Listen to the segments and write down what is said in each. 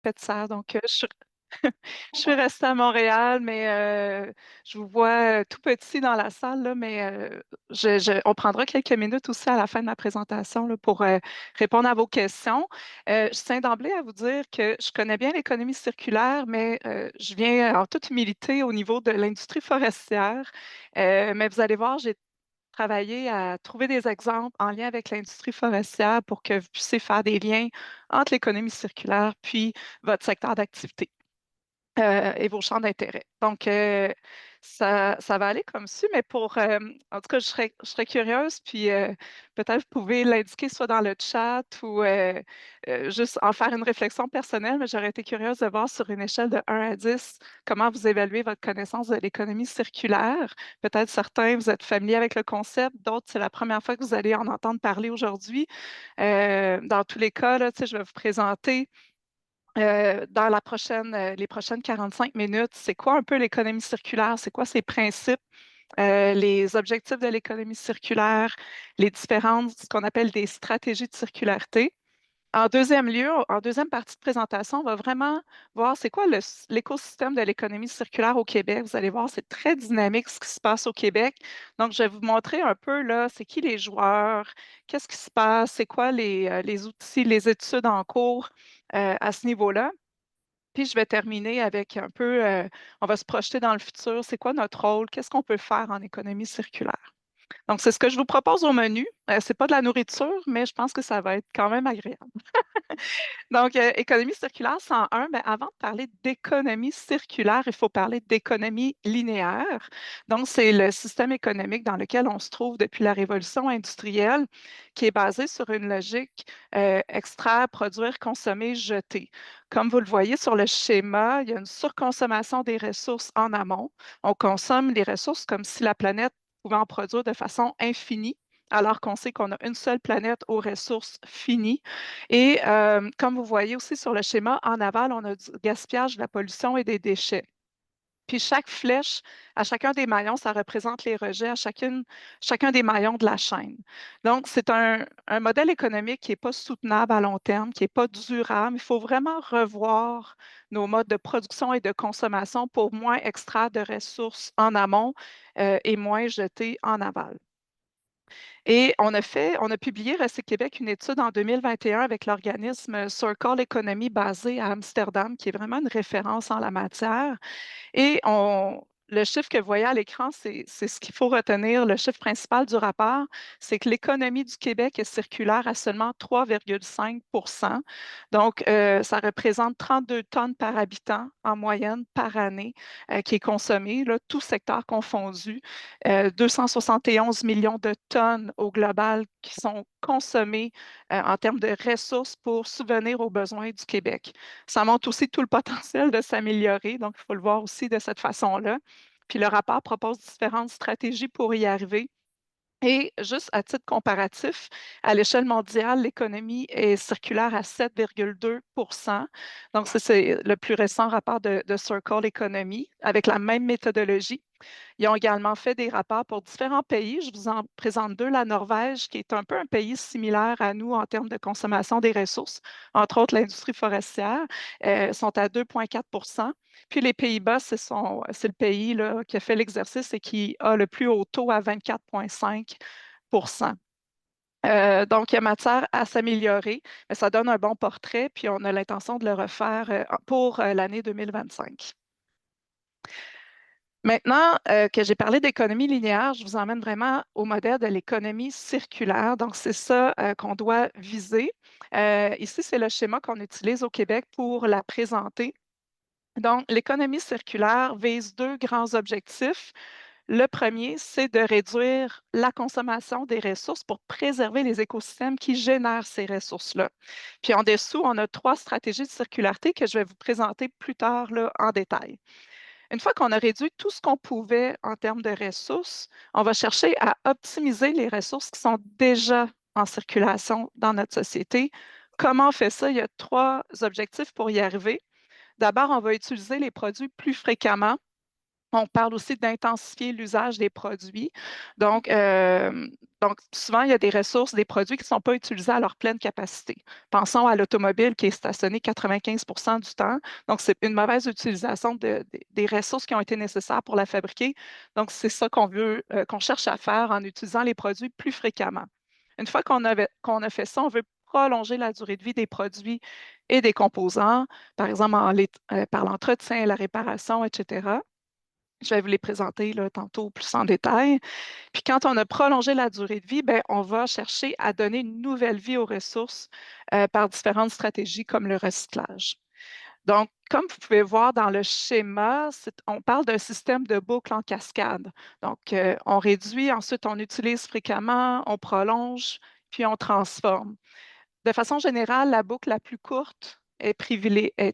Petitserre. Donc, je suis restée à Montréal, mais je vous vois tout petit dans la salle, là, mais on prendra quelques minutes aussi à la fin de ma présentation là, pour répondre à vos questions. Je tiens d'emblée à vous dire que je connais bien l'économie circulaire, mais je viens en toute humilité au niveau de l'industrie forestière. Mais vous allez voir, j'ai travaillé à trouver des exemples en lien avec l'industrie forestière pour que vous puissiez faire des liens entre l'économie circulaire puis votre secteur d'activité et vos champs d'intérêt. Donc, ça va aller comme ça, mais en tout cas, je serais curieuse, puis peut-être vous pouvez l'indiquer soit dans le chat ou juste en faire une réflexion personnelle, mais j'aurais été curieuse de voir sur une échelle de 1 à 10 comment vous évaluez votre connaissance de l'économie circulaire. Peut-être certains, vous êtes familiers avec le concept, d'autres, c'est la première fois que vous allez en entendre parler aujourd'hui. Dans tous les cas, là, tu sais, je vais vous présenter dans les prochaines 45 minutes, c'est quoi un peu l'économie circulaire? C'est quoi ses principes, les objectifs de l'économie circulaire, les différentes, ce qu'on appelle des stratégies de circularité. En deuxième lieu, en deuxième partie de présentation, on va vraiment voir c'est quoi l'écosystème de l'économie circulaire au Québec. Vous allez voir, c'est très dynamique ce qui se passe au Québec. Donc, je vais vous montrer un peu, là, c'est qui les joueurs, qu'est-ce qui se passe, c'est quoi les outils, les études en cours à ce niveau-là. Puis je vais terminer avec un peu, on va se projeter dans le futur. C'est quoi notre rôle? Qu'est-ce qu'on peut faire en économie circulaire? Donc, c'est ce que je vous propose au menu. C'est pas de la nourriture, mais je pense que ça va être quand même agréable. Donc, économie circulaire 101, ben, avant de parler d'économie circulaire, il faut parler d'économie linéaire. Donc, c'est le système économique dans lequel on se trouve depuis la révolution industrielle, qui est basé sur une logique extraire, produire, consommer, jeter. Comme vous le voyez sur le schéma, il y a une surconsommation des ressources en amont. On consomme les ressources comme si la planète pouvait en produire de façon infinie, alors qu'on sait qu'on a une seule planète aux ressources finies. Et comme vous voyez aussi sur le schéma, en aval, on a du gaspillage, de la pollution et des déchets. Puis chaque flèche, à chacun des maillons, ça représente les rejets à chacun des maillons de la chaîne. Donc, c'est un modèle économique qui n'est pas soutenable à long terme, qui n'est pas durable. Il faut vraiment revoir nos modes de production et de consommation pour moins extraire de ressources en amont et moins jeter en aval. Et on a publié Recyc Québec une étude en 2021 avec l'organisme Circle Economy basé à Amsterdam, qui est vraiment une référence en la matière. Le chiffre que vous voyez à l'écran, c'est ce qu'il faut retenir. Le chiffre principal du rapport, c'est que l'économie du Québec est circulaire à seulement 3,5. Donc, ça représente 32 tonnes par habitant en moyenne par année qui est consommée, là, tout secteur confondu. 271 millions de tonnes au global qui sont consommées en termes de ressources pour subvenir aux besoins du Québec. Ça montre aussi tout le potentiel de s'améliorer, donc il faut le voir aussi de cette façon-là. Puis le rapport propose différentes stratégies pour y arriver. Et juste à titre comparatif, à l'échelle mondiale, l'économie est circulaire à 7,2. Donc, c'est le plus récent rapport de Circle Economy avec la même méthodologie. Ils ont également fait des rapports pour différents pays. Je vous en présente deux. La Norvège, qui est un peu un pays similaire à nous en termes de consommation des ressources, entre autres l'industrie forestière, sont à 2,4. Puis les Pays-Bas, c'est le pays là, qui a fait l'exercice et qui a le plus haut taux à 24,5. Donc, il y a matière à s'améliorer, mais ça donne un bon portrait, puis on a l'intention de le refaire pour l'année 2025. Maintenant que j'ai parlé d'économie linéaire, je vous emmène vraiment au modèle de l'économie circulaire. Donc, c'est ça qu'on doit viser. Ici, c'est le schéma qu'on utilise au Québec pour la présenter. Donc, l'économie circulaire vise deux grands objectifs. Le premier, c'est de réduire la consommation des ressources pour préserver les écosystèmes qui génèrent ces ressources-là. Puis en dessous, on a trois stratégies de circularité que je vais vous présenter plus tard là, en détail. Une fois qu'on a réduit tout ce qu'on pouvait en termes de ressources, on va chercher à optimiser les ressources qui sont déjà en circulation dans notre société. Comment on fait ça? Il y a trois objectifs pour y arriver. D'abord, on va utiliser les produits plus fréquemment. On parle aussi d'intensifier l'usage des produits. Donc, Donc, souvent, il y a des ressources, des produits qui ne sont pas utilisés à leur pleine capacité. Pensons à l'automobile qui est stationnée 95 du temps. Donc, c'est une mauvaise utilisation des ressources qui ont été nécessaires pour la fabriquer. Donc, c'est ça qu'on veut, qu'on cherche à faire en utilisant les produits plus fréquemment. Une fois qu'on a fait ça, on veut prolonger la durée de vie des produits et des composants, par exemple par l'entretien, la réparation, etc. Je vais vous les présenter là, tantôt plus en détail. Puis quand on a prolongé la durée de vie, ben, on va chercher à donner une nouvelle vie aux ressources par différentes stratégies comme le recyclage. Donc, comme vous pouvez voir dans le schéma, on parle d'un système de boucle en cascade. Donc, on réduit, ensuite on utilise fréquemment, on prolonge, puis on transforme. De façon générale, la boucle la plus courte est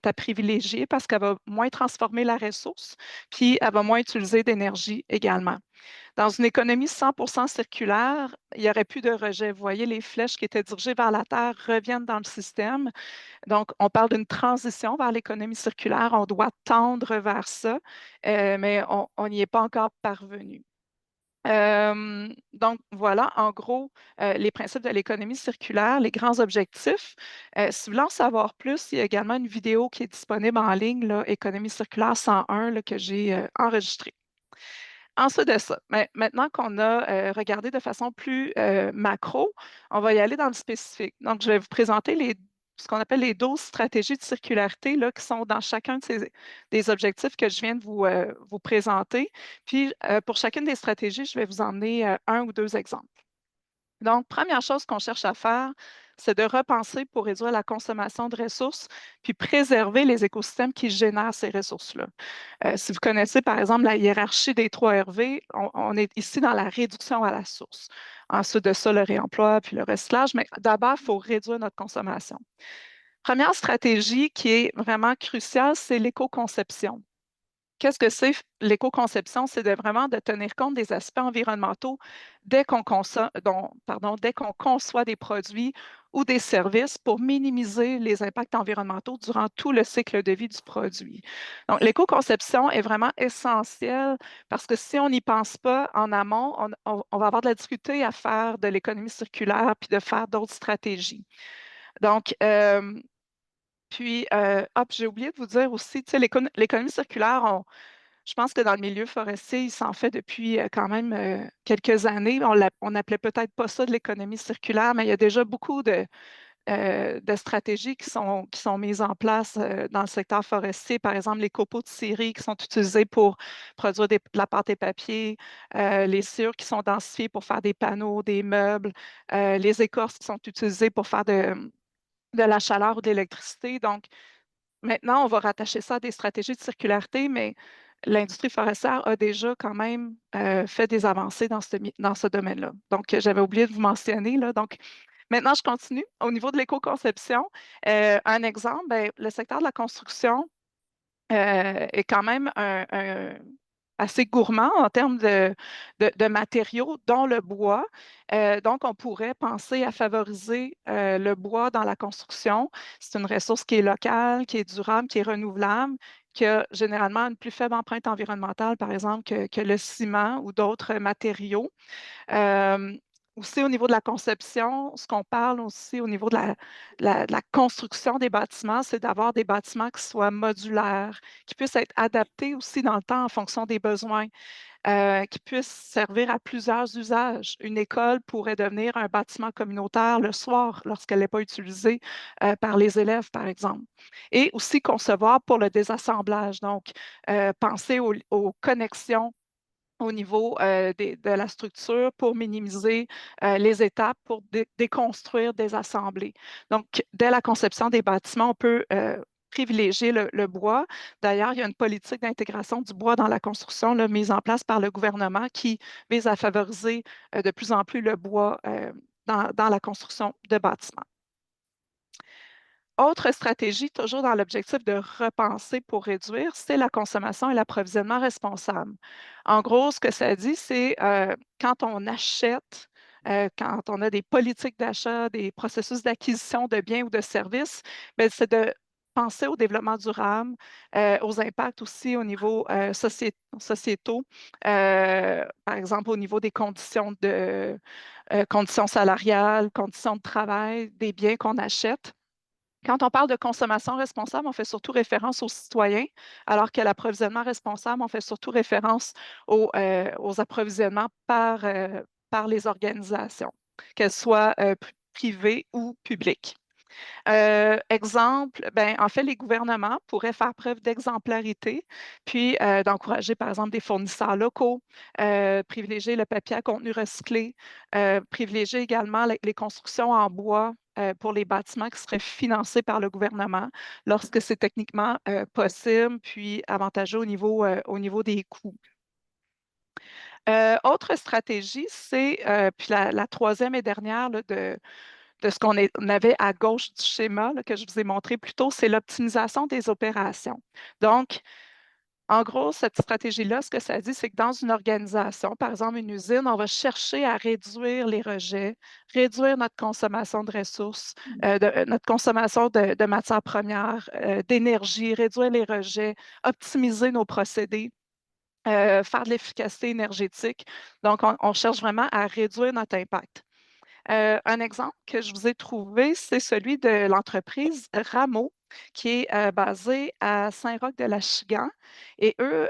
à privilégier parce qu'elle va moins transformer la ressource, puis elle va moins utiliser d'énergie également. Dans une économie 100% circulaire, il n'y aurait plus de rejet. Vous voyez, les flèches qui étaient dirigées vers la Terre reviennent dans le système. Donc, on parle d'une transition vers l'économie circulaire. On doit tendre vers ça, mais on n'y est pas encore parvenu. Donc, voilà, en gros, les principes de l'économie circulaire, les grands objectifs. Si vous voulez en savoir plus, il y a également une vidéo qui est disponible en ligne, là, Économie circulaire 101, là, que j'ai enregistrée. Ensuite de ça, maintenant qu'on a regardé de façon plus macro, on va y aller dans le spécifique. Donc, je vais vous présenter ce qu'on appelle les 12 stratégies de circularité là, qui sont dans chacun des objectifs que je viens de vous présenter. Puis, pour chacune des stratégies, je vais vous emmener un ou deux exemples. Donc, première chose qu'on cherche à faire, c'est de repenser pour réduire la consommation de ressources, puis préserver les écosystèmes qui génèrent ces ressources-là. Si vous connaissez, par exemple, la hiérarchie des 3 RV, on est ici dans la réduction à la source. Ensuite de ça, le réemploi, puis le recyclage. Mais d'abord, il faut réduire notre consommation. Première stratégie qui est vraiment cruciale, c'est l'éco-conception. Qu'est-ce que c'est l'éco-conception? C'est vraiment de tenir compte des aspects environnementaux dès qu'on conçoit des produits ou des services pour minimiser les impacts environnementaux durant tout le cycle de vie du produit. Donc, l'éco-conception est vraiment essentielle parce que si on n'y pense pas en amont, on va avoir de la difficulté à faire de l'économie circulaire puis de faire d'autres stratégies. Donc, j'ai oublié de vous dire aussi, tu sais, l'économie circulaire, je pense que dans le milieu forestier, il s'en fait depuis quand même quelques années. On n'appelait peut-être pas ça de l'économie circulaire, mais il y a déjà beaucoup de stratégies qui sont mises en place dans le secteur forestier. Par exemple, les copeaux de scierie qui sont utilisés pour produire de la pâte et papier, les sciures qui sont densifiées pour faire des panneaux, des meubles, les écorces qui sont utilisées pour faire de la chaleur ou de l'électricité. Donc, maintenant, on va rattacher ça à des stratégies de circularité, mais l'industrie forestière a déjà quand même fait des avancées dans ce domaine-là. Donc, j'avais oublié de vous mentionner, là. Donc, maintenant, je continue. Au niveau de l'éco-conception, un exemple, ben, le secteur de la construction est quand même assez gourmand en termes de matériaux, dont le bois. Donc, on pourrait penser à favoriser le bois dans la construction. C'est une ressource qui est locale, qui est durable, qui est renouvelable, qui a généralement une plus faible empreinte environnementale, par exemple, que le ciment ou d'autres matériaux. Euh, Aussi, au niveau de la conception, ce qu'on parle aussi au niveau de la construction des bâtiments, c'est d'avoir des bâtiments qui soient modulaires, qui puissent être adaptés aussi dans le temps en fonction des besoins, qui puissent servir à plusieurs usages. Une école pourrait devenir un bâtiment communautaire le soir lorsqu'elle n'est pas utilisée par les élèves, par exemple. Et aussi concevoir pour le désassemblage. Donc, penser aux connexions au niveau de la structure pour minimiser les étapes pour déconstruire, désassembler. Donc, dès la conception des bâtiments, on peut privilégier le bois. D'ailleurs, il y a une politique d'intégration du bois dans la construction là, mise en place par le gouvernement qui vise à favoriser de plus en plus le bois dans la construction de bâtiments. Autre stratégie, toujours dans l'objectif de repenser pour réduire, c'est la consommation et l'approvisionnement responsable. En gros, ce que ça dit, c'est quand on achète, quand on a des politiques d'achat, des processus d'acquisition de biens ou de services, ben, c'est de penser au développement durable, aux impacts aussi au niveau sociétaux, par exemple au niveau des conditions salariales, conditions de travail, des biens qu'on achète. Quand on parle de consommation responsable, on fait surtout référence aux citoyens, alors que l'approvisionnement responsable, on fait surtout référence aux approvisionnements par les organisations, qu'elles soient privées ou publiques. Exemple, ben, en fait, les gouvernements pourraient faire preuve d'exemplarité, puis d'encourager, par exemple, des fournisseurs locaux, privilégier le papier à contenu recyclé, privilégier également les constructions en bois pour les bâtiments qui seraient financés par le gouvernement lorsque c'est techniquement possible, puis avantageux au niveau des coûts. Autre stratégie, c'est, puis la troisième et dernière là, de ce on avait à gauche du schéma là, que je vous ai montré plus tôt, c'est l'optimisation des opérations. Donc, en gros, cette stratégie-là, ce que ça dit, c'est que dans une organisation, par exemple une usine, on va chercher à réduire les rejets, réduire notre consommation de ressources, notre consommation de matières premières, d'énergie, réduire les rejets, optimiser nos procédés. Faire de l'efficacité énergétique. Donc, on cherche vraiment à réduire notre impact. Un exemple que je vous ai trouvé, c'est celui de l'entreprise Rameau, qui est basée à Saint-Roch-de-l'Achigan. Et eux,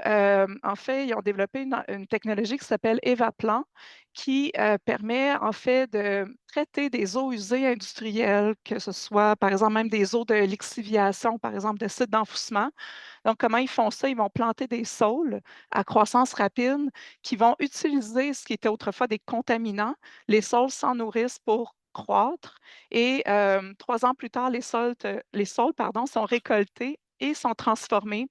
en fait, ils ont développé une technologie qui s'appelle Evaplan, qui permet en fait de traiter des eaux usées industrielles, que ce soit par exemple même des eaux de lixiviation, par exemple de sites d'enfouissement. Donc, comment ils font ça? Ils vont planter des saules à croissance rapide qui vont utiliser ce qui était autrefois des contaminants. Les saules s'en nourrissent pour croître et 3 ans plus tard, les saules, pardon, sont récoltés et sont transformés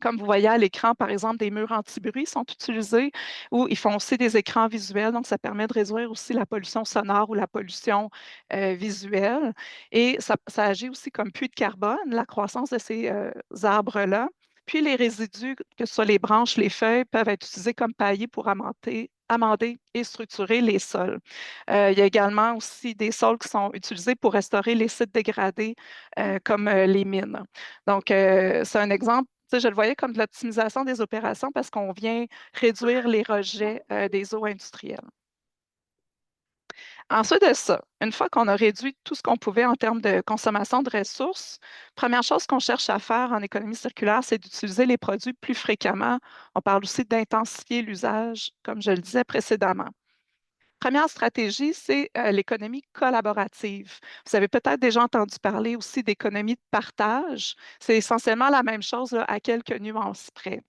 comme vous voyez à l'écran, par exemple, des murs anti-bruit sont utilisés ou ils font aussi des écrans visuels. Donc, ça permet de réduire aussi la pollution sonore ou la pollution visuelle. Et ça agit aussi comme puits de carbone, la croissance de ces arbres-là. Puis, les résidus, que ce soit les branches, les feuilles, peuvent être utilisés comme paillis pour amender et structurer les sols. Il y a également aussi des sols qui sont utilisés pour restaurer les sites dégradés comme les mines. Donc, c'est un exemple. Tu sais, je le voyais comme de l'optimisation des opérations parce qu'on vient réduire les rejets des eaux industrielles. Ensuite de ça, une fois qu'on a réduit tout ce qu'on pouvait en termes de consommation de ressources, première chose qu'on cherche à faire en économie circulaire, c'est d'utiliser les produits plus fréquemment. On parle aussi d'intensifier l'usage, comme je le disais précédemment. Première stratégie, c'est l'économie collaborative. Vous avez peut-être déjà entendu parler aussi d'économie de partage. C'est essentiellement la même chose là, à quelques nuances près.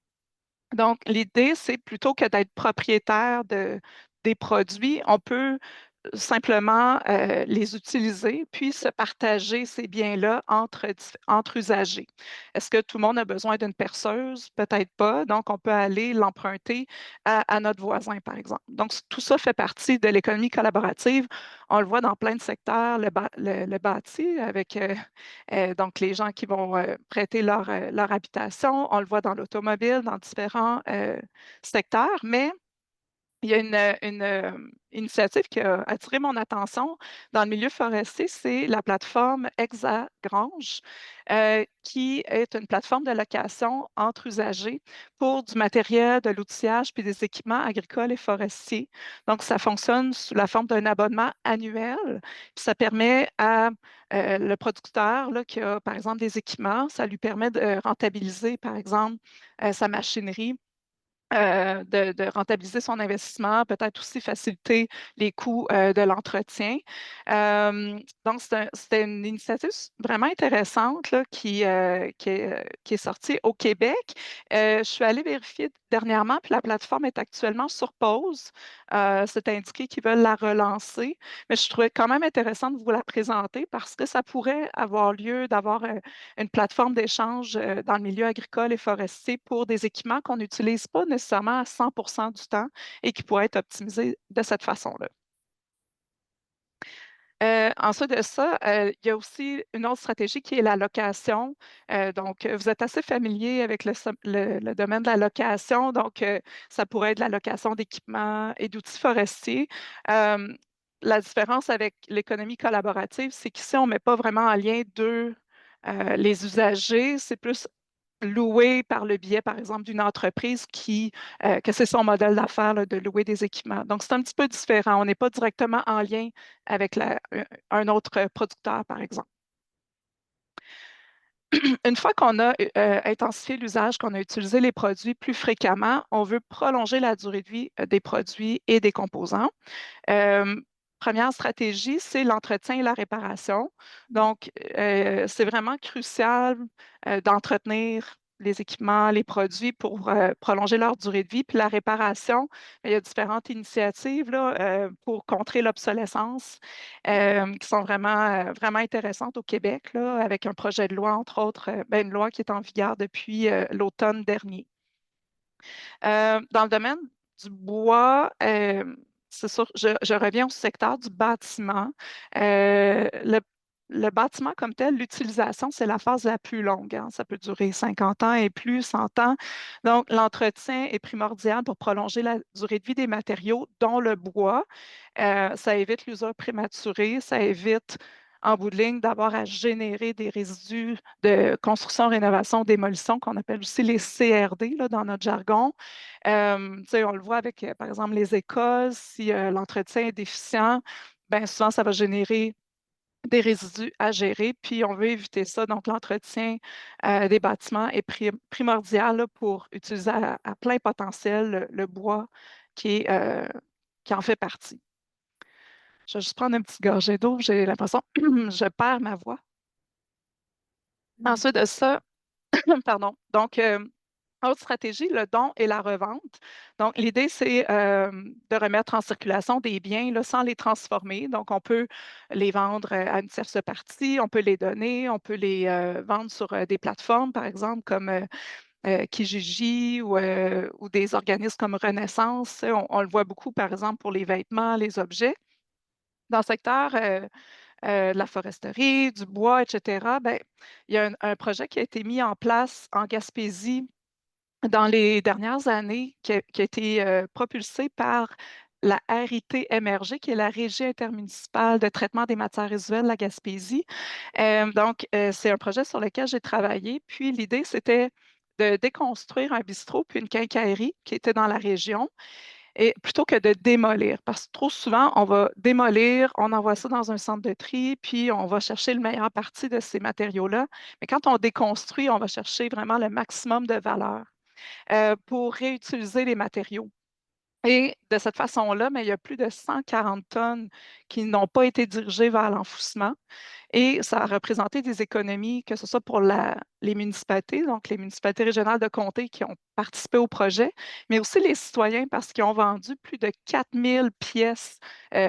Donc, l'idée, c'est plutôt que d'être propriétaire des produits, on peut simplement les utiliser, puis se partager ces biens-là entre usagers. Est-ce que tout le monde a besoin d'une perceuse? Peut-être pas. Donc, on peut aller l'emprunter à notre voisin, par exemple. Donc, tout ça fait partie de l'économie collaborative. On le voit dans plein de secteurs, le bâti, avec donc les gens qui vont prêter leur habitation. On le voit dans l'automobile, dans différents secteurs, mais il y a une initiative qui a attiré mon attention dans le milieu forestier, c'est la plateforme Hexagrange, qui est une plateforme de location entre usagers pour du matériel, de l'outillage puis des équipements agricoles et forestiers. Donc, ça fonctionne sous la forme d'un abonnement annuel. Puis ça permet à le producteur là, qui a, par exemple, des équipements, ça lui permet de rentabiliser, par exemple, sa machinerie de rentabiliser son investissement, peut-être aussi faciliter les coûts de l'entretien. Donc, c'était une initiative vraiment intéressante là, qui est sortie au Québec. Je suis allée vérifier dernièrement, puis la plateforme est actuellement sur pause. C'est indiqué qu'ils veulent la relancer, mais je trouvais quand même intéressant de vous la présenter parce que ça pourrait avoir lieu d'avoir une plateforme d'échange dans le milieu agricole et forestier pour des équipements qu'on n'utilise pas nécessairement à 100 du temps et qui pourraient être optimisés de cette façon-là. Ensuite de ça, il y a aussi une autre stratégie qui est la location. Donc, vous êtes assez familier avec le domaine de la location. Donc, ça pourrait être la location d'équipements et d'outils forestiers. Euh, la différence avec l'économie collaborative, c'est qu'ici, on ne met pas vraiment en lien Les usagers, c'est plus loué par le biais, par exemple, d'une entreprise que c'est son modèle d'affaires là, de louer des équipements. Donc, c'est un petit peu différent. On n'est pas directement en lien avec un autre producteur, par exemple. Une fois qu'on a intensifié l'usage, qu'on a utilisé les produits plus fréquemment, on veut prolonger la durée de vie des produits et des composants. Euh, Première stratégie, c'est l'entretien et la réparation. Donc, c'est vraiment crucial d'entretenir les équipements, les produits pour prolonger leur durée de vie. Puis la réparation, il y a différentes initiatives là, pour contrer l'obsolescence qui sont vraiment intéressantes au Québec, là, avec un projet de loi, entre autres, ben, une loi qui est en vigueur depuis l'automne dernier. Dans le domaine du bois, c'est sûr, je reviens au secteur du bâtiment. Le bâtiment comme tel, l'utilisation, c'est la phase la plus longue, hein. Ça peut durer 50 ans et plus, 100 ans. Donc, l'entretien est primordial pour prolonger la durée de vie des matériaux, dont le bois. Ça évite l'usure prématurée, ça évite en bout de ligne d'avoir à générer des résidus de construction, rénovation, démolition, qu'on appelle aussi les CRD là, dans notre jargon. Tu sais, on le voit avec, par exemple, les écoles, si l'entretien est déficient, ben, souvent ça va générer des résidus à gérer, puis on veut éviter ça. Donc, l'entretien des bâtiments est primordial là, pour utiliser à plein potentiel le bois qui est, euh, qui en fait partie. Je vais juste prendre une petite gorgée d'eau, j'ai l'impression que je perds ma voix. Ensuite de ça, pardon. Donc, autre stratégie, le don et la revente. Donc, l'idée, c'est de remettre en circulation des biens là, sans les transformer. Donc, on peut les vendre à une tierce partie, on peut les donner, on peut les vendre sur des plateformes, par exemple, comme Kijiji ou des organismes comme Renaissance. On le voit beaucoup, par exemple, pour les vêtements, les objets. Dans le secteur de la foresterie, du bois, etc., ben, il y a un projet qui a été mis en place en Gaspésie dans les dernières années, qui a été propulsé par la RIT-MRG, qui est la Régie intermunicipale de traitement des matières résiduelles de la Gaspésie. C'est un projet sur lequel j'ai travaillé. Puis l'idée, c'était de déconstruire un bistrot puis une quincaillerie qui était dans la région et plutôt que de démolir, parce que trop souvent, on va démolir, on envoie ça dans un centre de tri, puis on va chercher le meilleur parti de ces matériaux-là. Mais quand on déconstruit, on va chercher vraiment le maximum de valeur pour réutiliser les matériaux. Et de cette façon-là, mais il y a plus de 140 tonnes qui n'ont pas été dirigées vers l'enfouissement. Et ça a représenté des économies, que ce soit pour les municipalités, donc les municipalités régionales de comté qui ont participé au projet, mais aussi les citoyens parce qu'ils ont vendu plus de 4000 pièces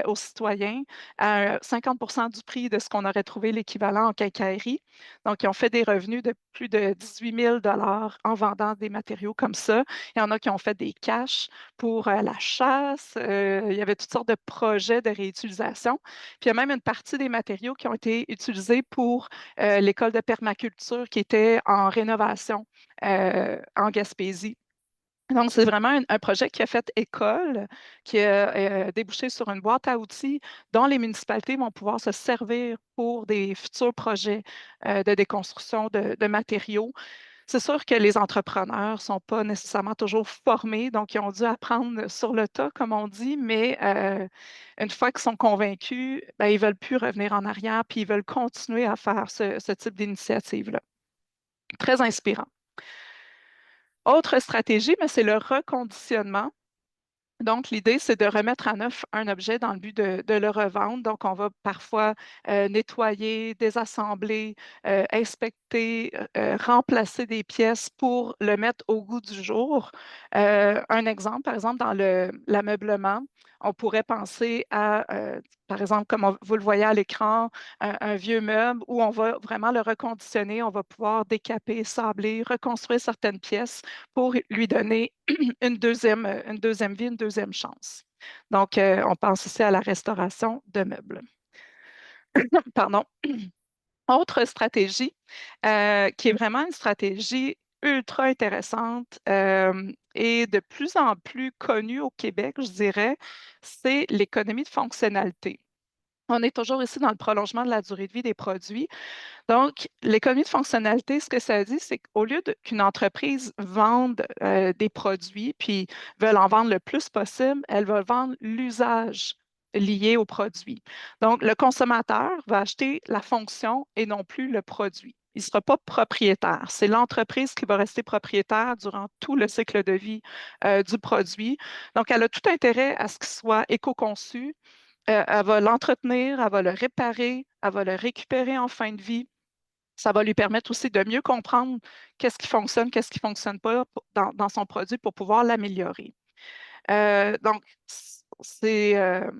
aux citoyens à 50 du prix de ce qu'on aurait trouvé l'équivalent en quincaillerie. Donc, ils ont fait des revenus de plus de 18 000 en vendant des matériaux comme ça. Il y en a qui ont fait des caches pour la chasse. Il y avait toutes sortes de projets de réutilisation. Puis il y a même une partie des matériaux qui ont été utilisés pour l'école de permaculture qui était en rénovation en Gaspésie. Donc, c'est vraiment un projet qui a fait école, qui a débouché sur une boîte à outils dont les municipalités vont pouvoir se servir pour des futurs projets de déconstruction de matériaux. C'est sûr que les entrepreneurs ne sont pas nécessairement toujours formés, donc ils ont dû apprendre sur le tas, comme on dit, mais une fois qu'ils sont convaincus, ben, ils ne veulent plus revenir en arrière, puis ils veulent continuer à faire ce type d'initiative-là. Très inspirant. Autre stratégie, mais c'est le reconditionnement. Donc, l'idée, c'est de remettre à neuf un objet dans le but de le revendre. Donc, on va parfois nettoyer, désassembler, inspecter, remplacer des pièces pour le mettre au goût du jour. Un exemple, par exemple, dans l'ameublement, on pourrait penser à, par exemple, comme vous le voyez à l'écran, un vieux meuble où on va vraiment le reconditionner, on va pouvoir décaper, sabler, reconstruire certaines pièces pour lui donner une deuxième vie, une deuxième chance. Donc, on pense ici à la restauration de meubles. Pardon. Autre stratégie qui est vraiment une stratégie ultra intéressante et de plus en plus connue au Québec, je dirais, c'est l'économie de fonctionnalité. On est toujours ici dans le prolongement de la durée de vie des produits. Donc, l'économie de fonctionnalité, ce que ça dit, c'est qu'au lieu qu'une entreprise vende des produits, puis veut en vendre le plus possible, elle va vendre l'usage lié au produit. Donc, le consommateur va acheter la fonction et non plus le produit. Il ne sera pas propriétaire. C'est l'entreprise qui va rester propriétaire durant tout le cycle de vie du produit. Donc, elle a tout intérêt à ce qu'il soit éco-conçu. Elle va l'entretenir, elle va le réparer, elle va le récupérer en fin de vie. Ça va lui permettre aussi de mieux comprendre qu'est-ce qui fonctionne pas dans son produit pour pouvoir l'améliorer. Donc,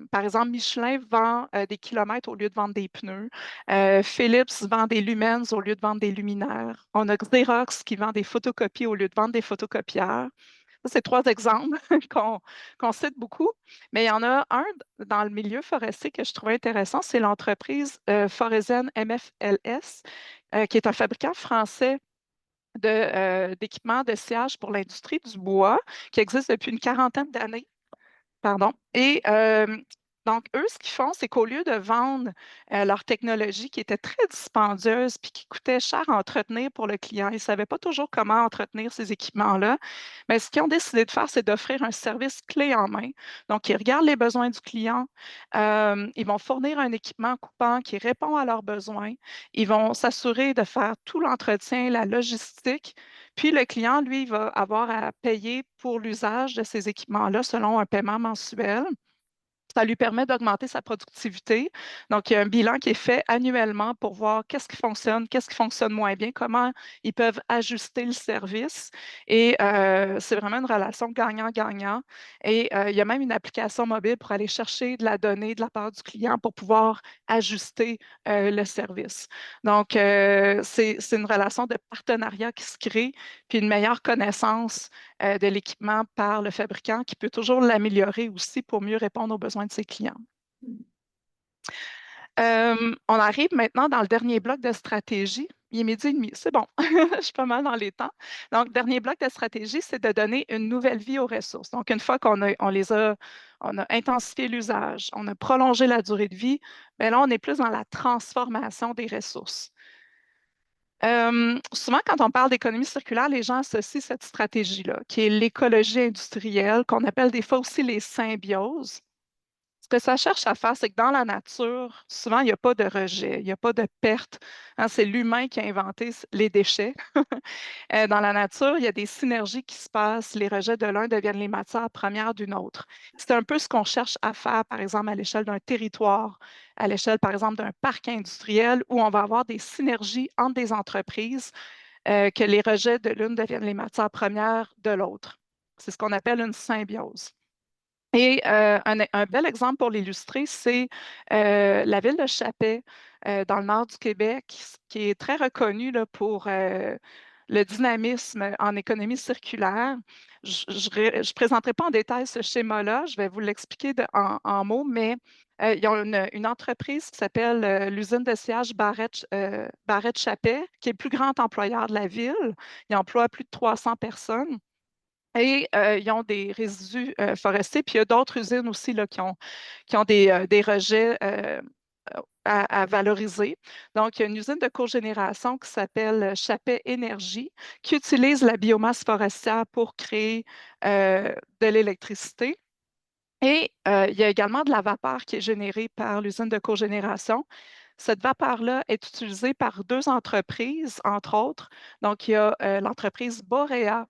par exemple, Michelin vend des kilomètres au lieu de vendre des pneus. Philips vend des lumens au lieu de vendre des luminaires. On a Xerox qui vend des photocopies au lieu de vendre des photocopieurs. Ça, c'est trois exemples qu'on cite beaucoup. Mais il y en a un dans le milieu forestier que je trouvais intéressant, c'est l'entreprise forésienne MFLS, qui est un fabricant français d'équipements de sciage pour l'industrie du bois, qui existe depuis une quarantaine d'années. Pardon. Et donc, eux, ce qu'ils font, c'est qu'au lieu de vendre leur technologie qui était très dispendieuse puis qui coûtait cher à entretenir pour le client, ils ne savaient pas toujours comment entretenir ces équipements-là. Mais ce qu'ils ont décidé de faire, c'est d'offrir un service clé en main. Donc, ils regardent les besoins du client. Ils vont fournir un équipement coupant qui répond à leurs besoins. Ils vont s'assurer de faire tout l'entretien, la logistique. Puis le client, lui, va avoir à payer pour l'usage de ces équipements-là selon un paiement mensuel. Ça lui permet d'augmenter sa productivité. Donc, il y a un bilan qui est fait annuellement pour voir qu'est-ce qui fonctionne moins bien, comment ils peuvent ajuster le service. Et c'est vraiment une relation gagnant-gagnant. Et il y a même une application mobile pour aller chercher de la donnée de la part du client pour pouvoir ajuster le service. Donc, c'est une relation de partenariat qui se crée, puis une meilleure connaissance de l'équipement par le fabricant qui peut toujours l'améliorer aussi pour mieux répondre aux besoins de ses clients. On arrive maintenant dans le dernier bloc de stratégie. Il est midi et demi, c'est bon, je suis pas mal dans les temps. Donc, dernier bloc de stratégie, c'est de donner une nouvelle vie aux ressources. Donc, une fois on a intensifié l'usage, on a prolongé la durée de vie, mais là, on est plus dans la transformation des ressources. Souvent, quand on parle d'économie circulaire, les gens associent cette stratégie-là, qui est l'écologie industrielle, qu'on appelle des fois aussi les symbioses. Ce que ça cherche à faire, c'est que dans la nature, souvent, il n'y a pas de rejet, il n'y a pas de perte. Hein, c'est l'humain qui a inventé les déchets. Dans la nature, il y a des synergies qui se passent. Les rejets de l'un deviennent les matières premières d'une autre. C'est un peu ce qu'on cherche à faire, par exemple, à l'échelle d'un territoire, à l'échelle, par exemple, d'un parc industriel, où on va avoir des synergies entre des entreprises, que les rejets de l'une deviennent les matières premières de l'autre. C'est ce qu'on appelle une symbiose. Et un bel exemple pour l'illustrer, c'est la ville de Chapais, dans le nord du Québec, qui est très reconnue là, pour le dynamisme en économie circulaire. Je ne présenterai pas en détail ce schéma-là, je vais vous l'expliquer en mots, mais ils ont une entreprise qui s'appelle l'usine de sciage Barrette-Chapais, qui est le plus grand employeur de la ville. Il emploie plus de 300 personnes. Et ils ont des résidus forestiers. Puis il y a d'autres usines aussi là, qui ont des rejets à valoriser. Donc, il y a une usine de cogénération qui s'appelle Chapet Énergie, qui utilise la biomasse forestière pour créer de l'électricité. Et il y a également de la vapeur qui est générée par l'usine de cogénération. Cette vapeur-là est utilisée par deux entreprises, entre autres. Donc, il y a l'entreprise Borea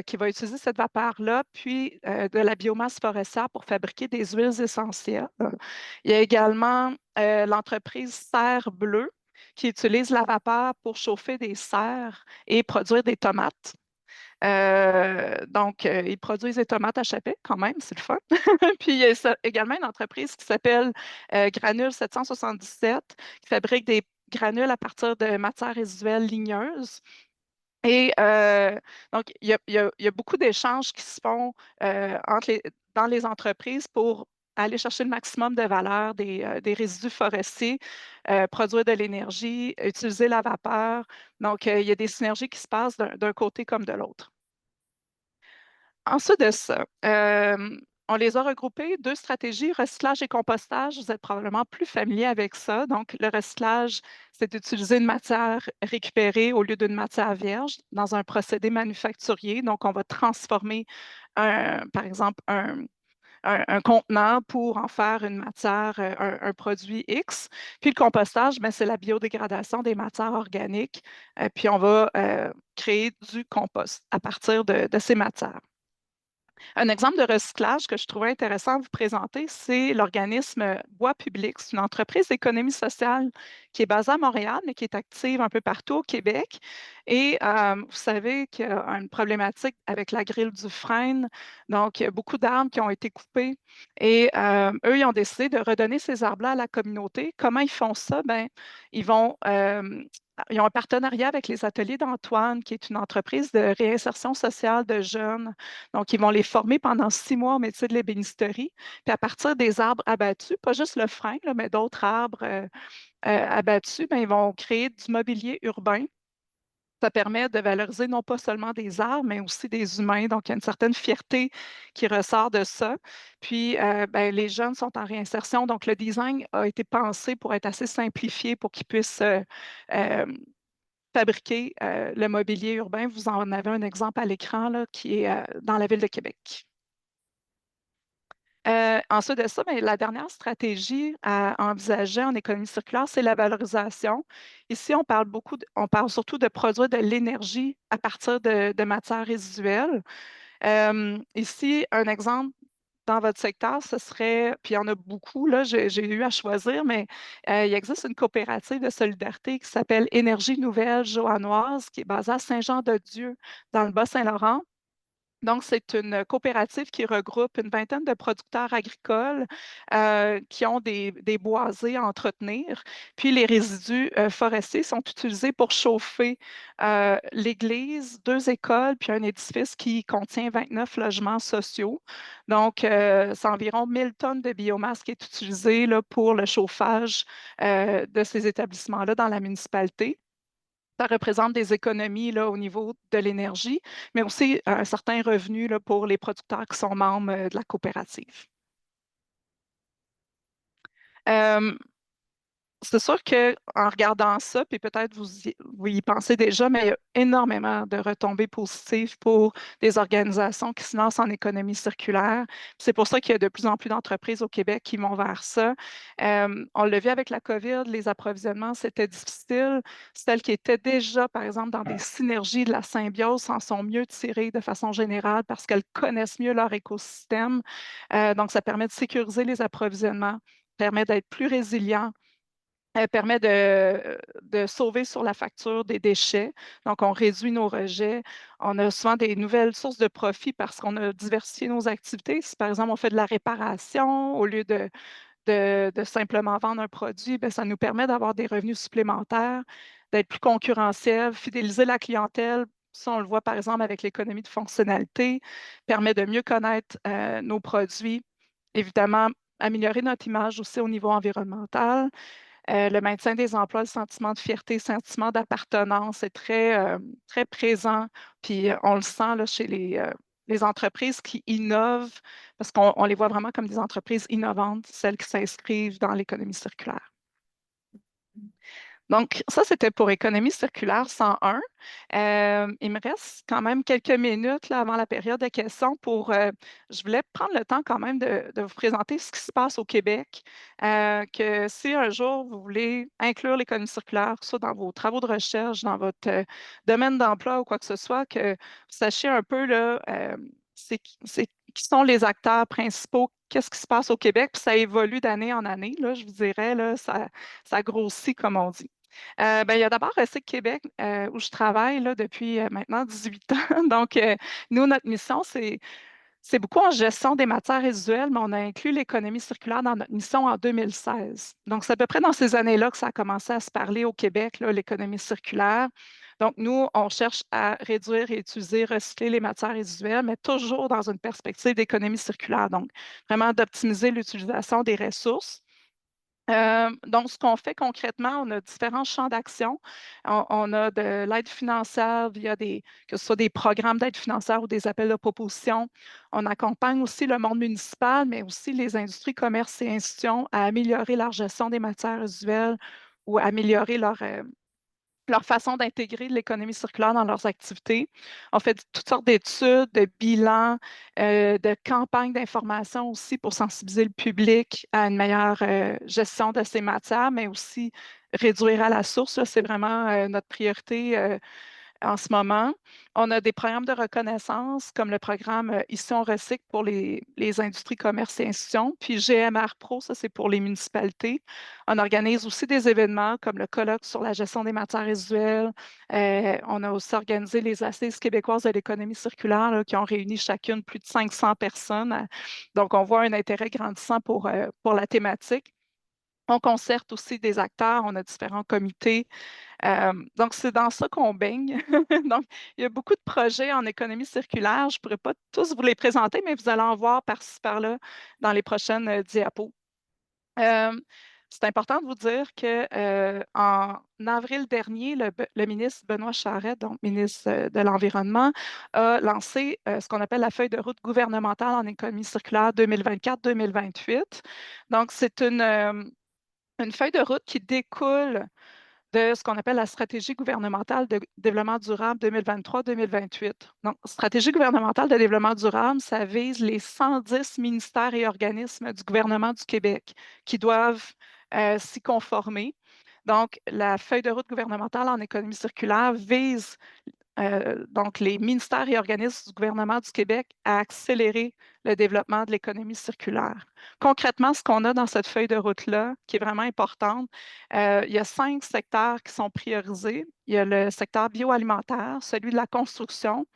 qui va utiliser cette vapeur-là, puis de la biomasse forestière pour fabriquer des huiles essentielles. Il y a également l'entreprise Serre Bleue qui utilise la vapeur pour chauffer des serres et produire des tomates. Donc, ils produisent des tomates à chapet quand même, c'est le fun. Puis, il y a également une entreprise qui s'appelle Granule 777 qui fabrique des granules à partir de matières résiduelles ligneuses. Et donc, il y a beaucoup d'échanges qui se font dans les entreprises pour aller chercher le maximum de valeur des résidus forestiers, produire de l'énergie, utiliser la vapeur. Donc, il y a des synergies qui se passent d'un côté comme de l'autre. Ensuite de ça, On les a regroupés, deux stratégies, recyclage et compostage. Vous êtes probablement plus familier avec ça. Donc, le recyclage, c'est d'utiliser une matière récupérée au lieu d'une matière vierge dans un procédé manufacturier. Donc, on va transformer, par exemple, un contenant pour en faire une matière, un produit X. Puis le compostage, ben, c'est la biodégradation des matières organiques. Puis on va créer du compost à partir de ces matières. Un exemple de recyclage que je trouvais intéressant à vous présenter, c'est l'organisme Bois Public. C'est une entreprise d'économie sociale qui est basée à Montréal, mais qui est active un peu partout au Québec. Et vous savez qu'il y a une problématique avec la grille du frêne. Donc, il y a beaucoup d'arbres qui ont été coupés. Et eux, ils ont décidé de redonner ces arbres-là à la communauté. Comment ils font ça? Ben, ils vont ils ont un partenariat avec les ateliers d'Antoine, qui est une entreprise de réinsertion sociale de jeunes. Donc, ils vont les former pendant 6 mois au métier de l'ébénisterie. Puis à partir des arbres abattus, pas juste le frêne, là, mais d'autres arbres abattus, ben, ils vont créer du mobilier urbain. Ça permet de valoriser non pas seulement des arbres, mais aussi des humains. Donc, il y a une certaine fierté qui ressort de ça. Puis, ben, les jeunes sont en réinsertion. Donc, le design a été pensé pour être assez simplifié pour qu'ils puissent euh, fabriquer le mobilier urbain. Vous en avez un exemple à l'écran là, qui est dans la ville de Québec. Ensuite de ça, ben, la dernière stratégie à envisager en économie circulaire, c'est la valorisation. Ici, on parle surtout de produire de l'énergie à partir de matières résiduelles. Ici, un exemple dans votre secteur, ce serait, puis il y en a beaucoup, là, j'ai eu à choisir, mais il existe une coopérative de solidarité qui s'appelle Énergie Nouvelle Johannoise, qui est basée à Saint-Jean-de-Dieu, dans le Bas-Saint-Laurent. Donc, c'est une coopérative qui regroupe une vingtaine de producteurs agricoles qui ont des boisés à entretenir. Puis, les résidus forestiers sont utilisés pour chauffer l'église, deux écoles, puis un édifice qui contient 29 logements sociaux. Donc, c'est environ 1 000 tonnes de biomasse qui est utilisée là, pour le chauffage de ces établissements-là dans la municipalité. Ça représente des économies là, au niveau de l'énergie, mais aussi un certain revenu là, pour les producteurs qui sont membres de la coopérative. Euh, c'est sûr qu'en regardant ça, puis peut-être vous y pensez déjà, mais il y a énormément de retombées positives pour des organisations qui se lancent en économie circulaire. C'est pour ça qu'il y a de plus en plus d'entreprises au Québec qui vont vers ça. On l'a vu avec la COVID, les approvisionnements, c'était difficile. Celles qui étaient déjà, par exemple, dans des synergies de la symbiose s'en sont mieux tirées de façon générale parce qu'elles connaissent mieux leur écosystème. Donc, ça permet de sécuriser les approvisionnements, permet d'être plus résilient, permet de sauver sur la facture des déchets. Donc, on réduit nos rejets. On a souvent des nouvelles sources de profit parce qu'on a diversifié nos activités. Si, par exemple, on fait de la réparation au lieu de simplement vendre un produit, bien, ça nous permet d'avoir des revenus supplémentaires, d'être plus concurrentiels, fidéliser la clientèle. Ça, on le voit, par exemple, avec l'économie de fonctionnalité, permet de mieux connaître nos produits. Évidemment, améliorer notre image aussi au niveau environnemental. Le maintien des emplois, le sentiment de fierté, le sentiment d'appartenance est très présent. Puis on le sent là, chez les entreprises qui innovent, parce qu'on les voit vraiment comme des entreprises innovantes, celles qui s'inscrivent dans l'économie circulaire. Donc, ça, c'était pour Économie circulaire 101. Il me reste quand même quelques minutes là, avant la période de questions je voulais prendre le temps quand même de vous présenter ce qui se passe au Québec. Que si un jour vous voulez inclure l'économie circulaire, soit dans vos travaux de recherche, dans votre domaine d'emploi ou quoi que ce soit, que vous sachiez un peu là, qui sont les acteurs principaux, qu'est-ce qui se passe au Québec, puis ça évolue d'année en année, là, je vous dirais, là, ça grossit, comme on dit. Ben, il y a d'abord Recyc Québec où je travaille là, depuis maintenant 18 ans. Donc, nous, notre mission, c'est beaucoup en gestion des matières résiduelles, mais on a inclus l'économie circulaire dans notre mission en 2016. Donc, c'est à peu près dans ces années-là que ça a commencé à se parler au Québec, là, l'économie circulaire. Donc, nous, on cherche à réduire, réutiliser, recycler les matières résiduelles, mais toujours dans une perspective d'économie circulaire. Donc, vraiment d'optimiser l'utilisation des ressources. Donc, ce qu'on fait concrètement, on a différents champs d'action. On a de l'aide financière via que ce soit des programmes d'aide financière ou des appels de proposition. On accompagne aussi le monde municipal, mais aussi les industries, commerces et institutions à améliorer leur gestion des matières résiduelles ou améliorer leur façon d'intégrer l'économie circulaire dans leurs activités. On fait toutes sortes d'études, de bilans, de campagnes d'information aussi pour sensibiliser le public à une meilleure gestion de ces matières, mais aussi réduire à la source. Là, c'est vraiment notre priorité en ce moment. On a des programmes de reconnaissance comme le programme Ici on recycle pour les industries, commerces et institutions, puis GMR Pro, ça c'est pour les municipalités. On organise aussi des événements comme le colloque sur la gestion des matières résiduelles. On a aussi organisé les Assises québécoises de l'économie circulaire là, qui ont réuni chacune plus de 500 personnes. Donc, on voit un intérêt grandissant pour la thématique. On concerte aussi des acteurs, on a différents comités. Donc, c'est dans ça qu'on baigne. Donc, il y a beaucoup de projets en économie circulaire. Je ne pourrais pas tous vous les présenter, mais vous allez en voir par-ci, par-là dans les prochaines diapos. Euh, c'est important de vous dire que en avril dernier, le ministre Benoît Charette, donc ministre de l'Environnement, a lancé ce qu'on appelle la feuille de route gouvernementale en économie circulaire 2024-2028. Donc, c'est une feuille de route qui découle de ce qu'on appelle la stratégie gouvernementale de développement durable 2023-2028. Donc, stratégie gouvernementale de développement durable, ça vise les 110 ministères et organismes du gouvernement du Québec qui doivent s'y conformer. Donc, la feuille de route gouvernementale en économie circulaire vise donc les ministères et organismes du gouvernement du Québec à accélérer le développement de l'économie circulaire. Concrètement, ce qu'on a dans cette feuille de route-là, qui est vraiment importante, il y a 5 secteurs qui sont priorisés. Il y a le secteur bioalimentaire, celui de la construction,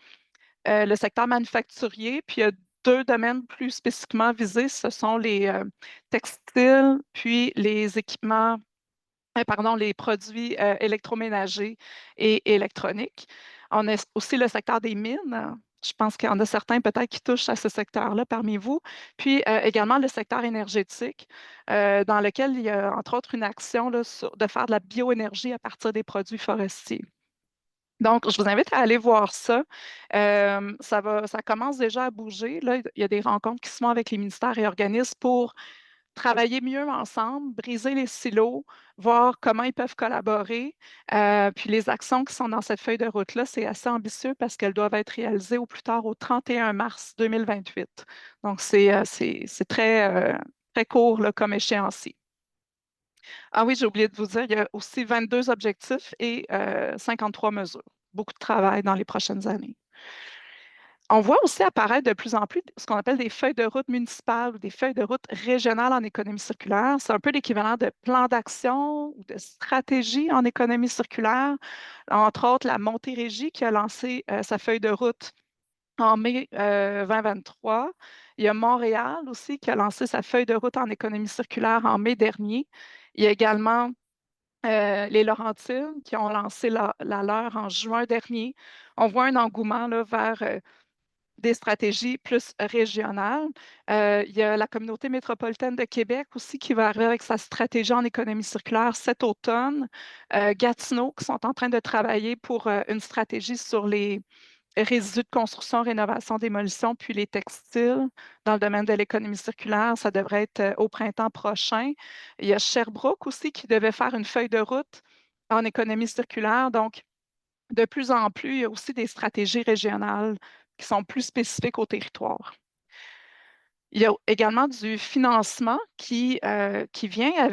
le secteur manufacturier, puis il y a 2 domaines plus spécifiquement visés, ce sont les textiles, puis les équipements pardon, les produits électroménagers et électroniques. On a aussi le secteur des mines. Je pense qu'il y en a certains peut-être qui touchent à ce secteur-là parmi vous. Puis également le secteur énergétique, dans lequel il y a entre autres une action là, de faire de la bioénergie à partir des produits forestiers. Donc, je vous invite à aller voir ça. Ça commence déjà à bouger. Là, il y a des rencontres qui se font avec les ministères et organismes pour travailler mieux ensemble, briser les silos, voir comment ils peuvent collaborer. Puis les actions qui sont dans cette feuille de route-là, c'est assez ambitieux parce qu'elles doivent être réalisées au plus tard au 31 mars 2028. Donc, c'est très court là, comme échéancier. Ah oui, j'ai oublié de vous dire, il y a aussi 22 objectifs et 53 mesures. Beaucoup de travail dans les prochaines années. On voit aussi apparaître de plus en plus ce qu'on appelle des feuilles de route municipales ou des feuilles de route régionales en économie circulaire. C'est un peu l'équivalent de plan d'action ou de stratégie en économie circulaire. Entre autres, la Montérégie qui a lancé sa feuille de route en mai 2023. Il y a Montréal aussi qui a lancé sa feuille de route en économie circulaire en mai dernier. Il y a également les Laurentides qui ont lancé la leur en juin dernier. On voit un engouement là, vers des stratégies plus régionales. Il y a la communauté métropolitaine de Québec aussi qui va arriver avec sa stratégie en économie circulaire cet automne. Gatineau qui sont en train de travailler pour une stratégie sur les résidus de construction, rénovation, démolition, puis les textiles dans le domaine de l'économie circulaire. Ça devrait être au printemps prochain. Il y a Sherbrooke aussi qui devait faire une feuille de route en économie circulaire. Donc, de plus en plus, il y a aussi des stratégies régionales qui sont plus spécifiques au territoire. Il y a également du financement qui vient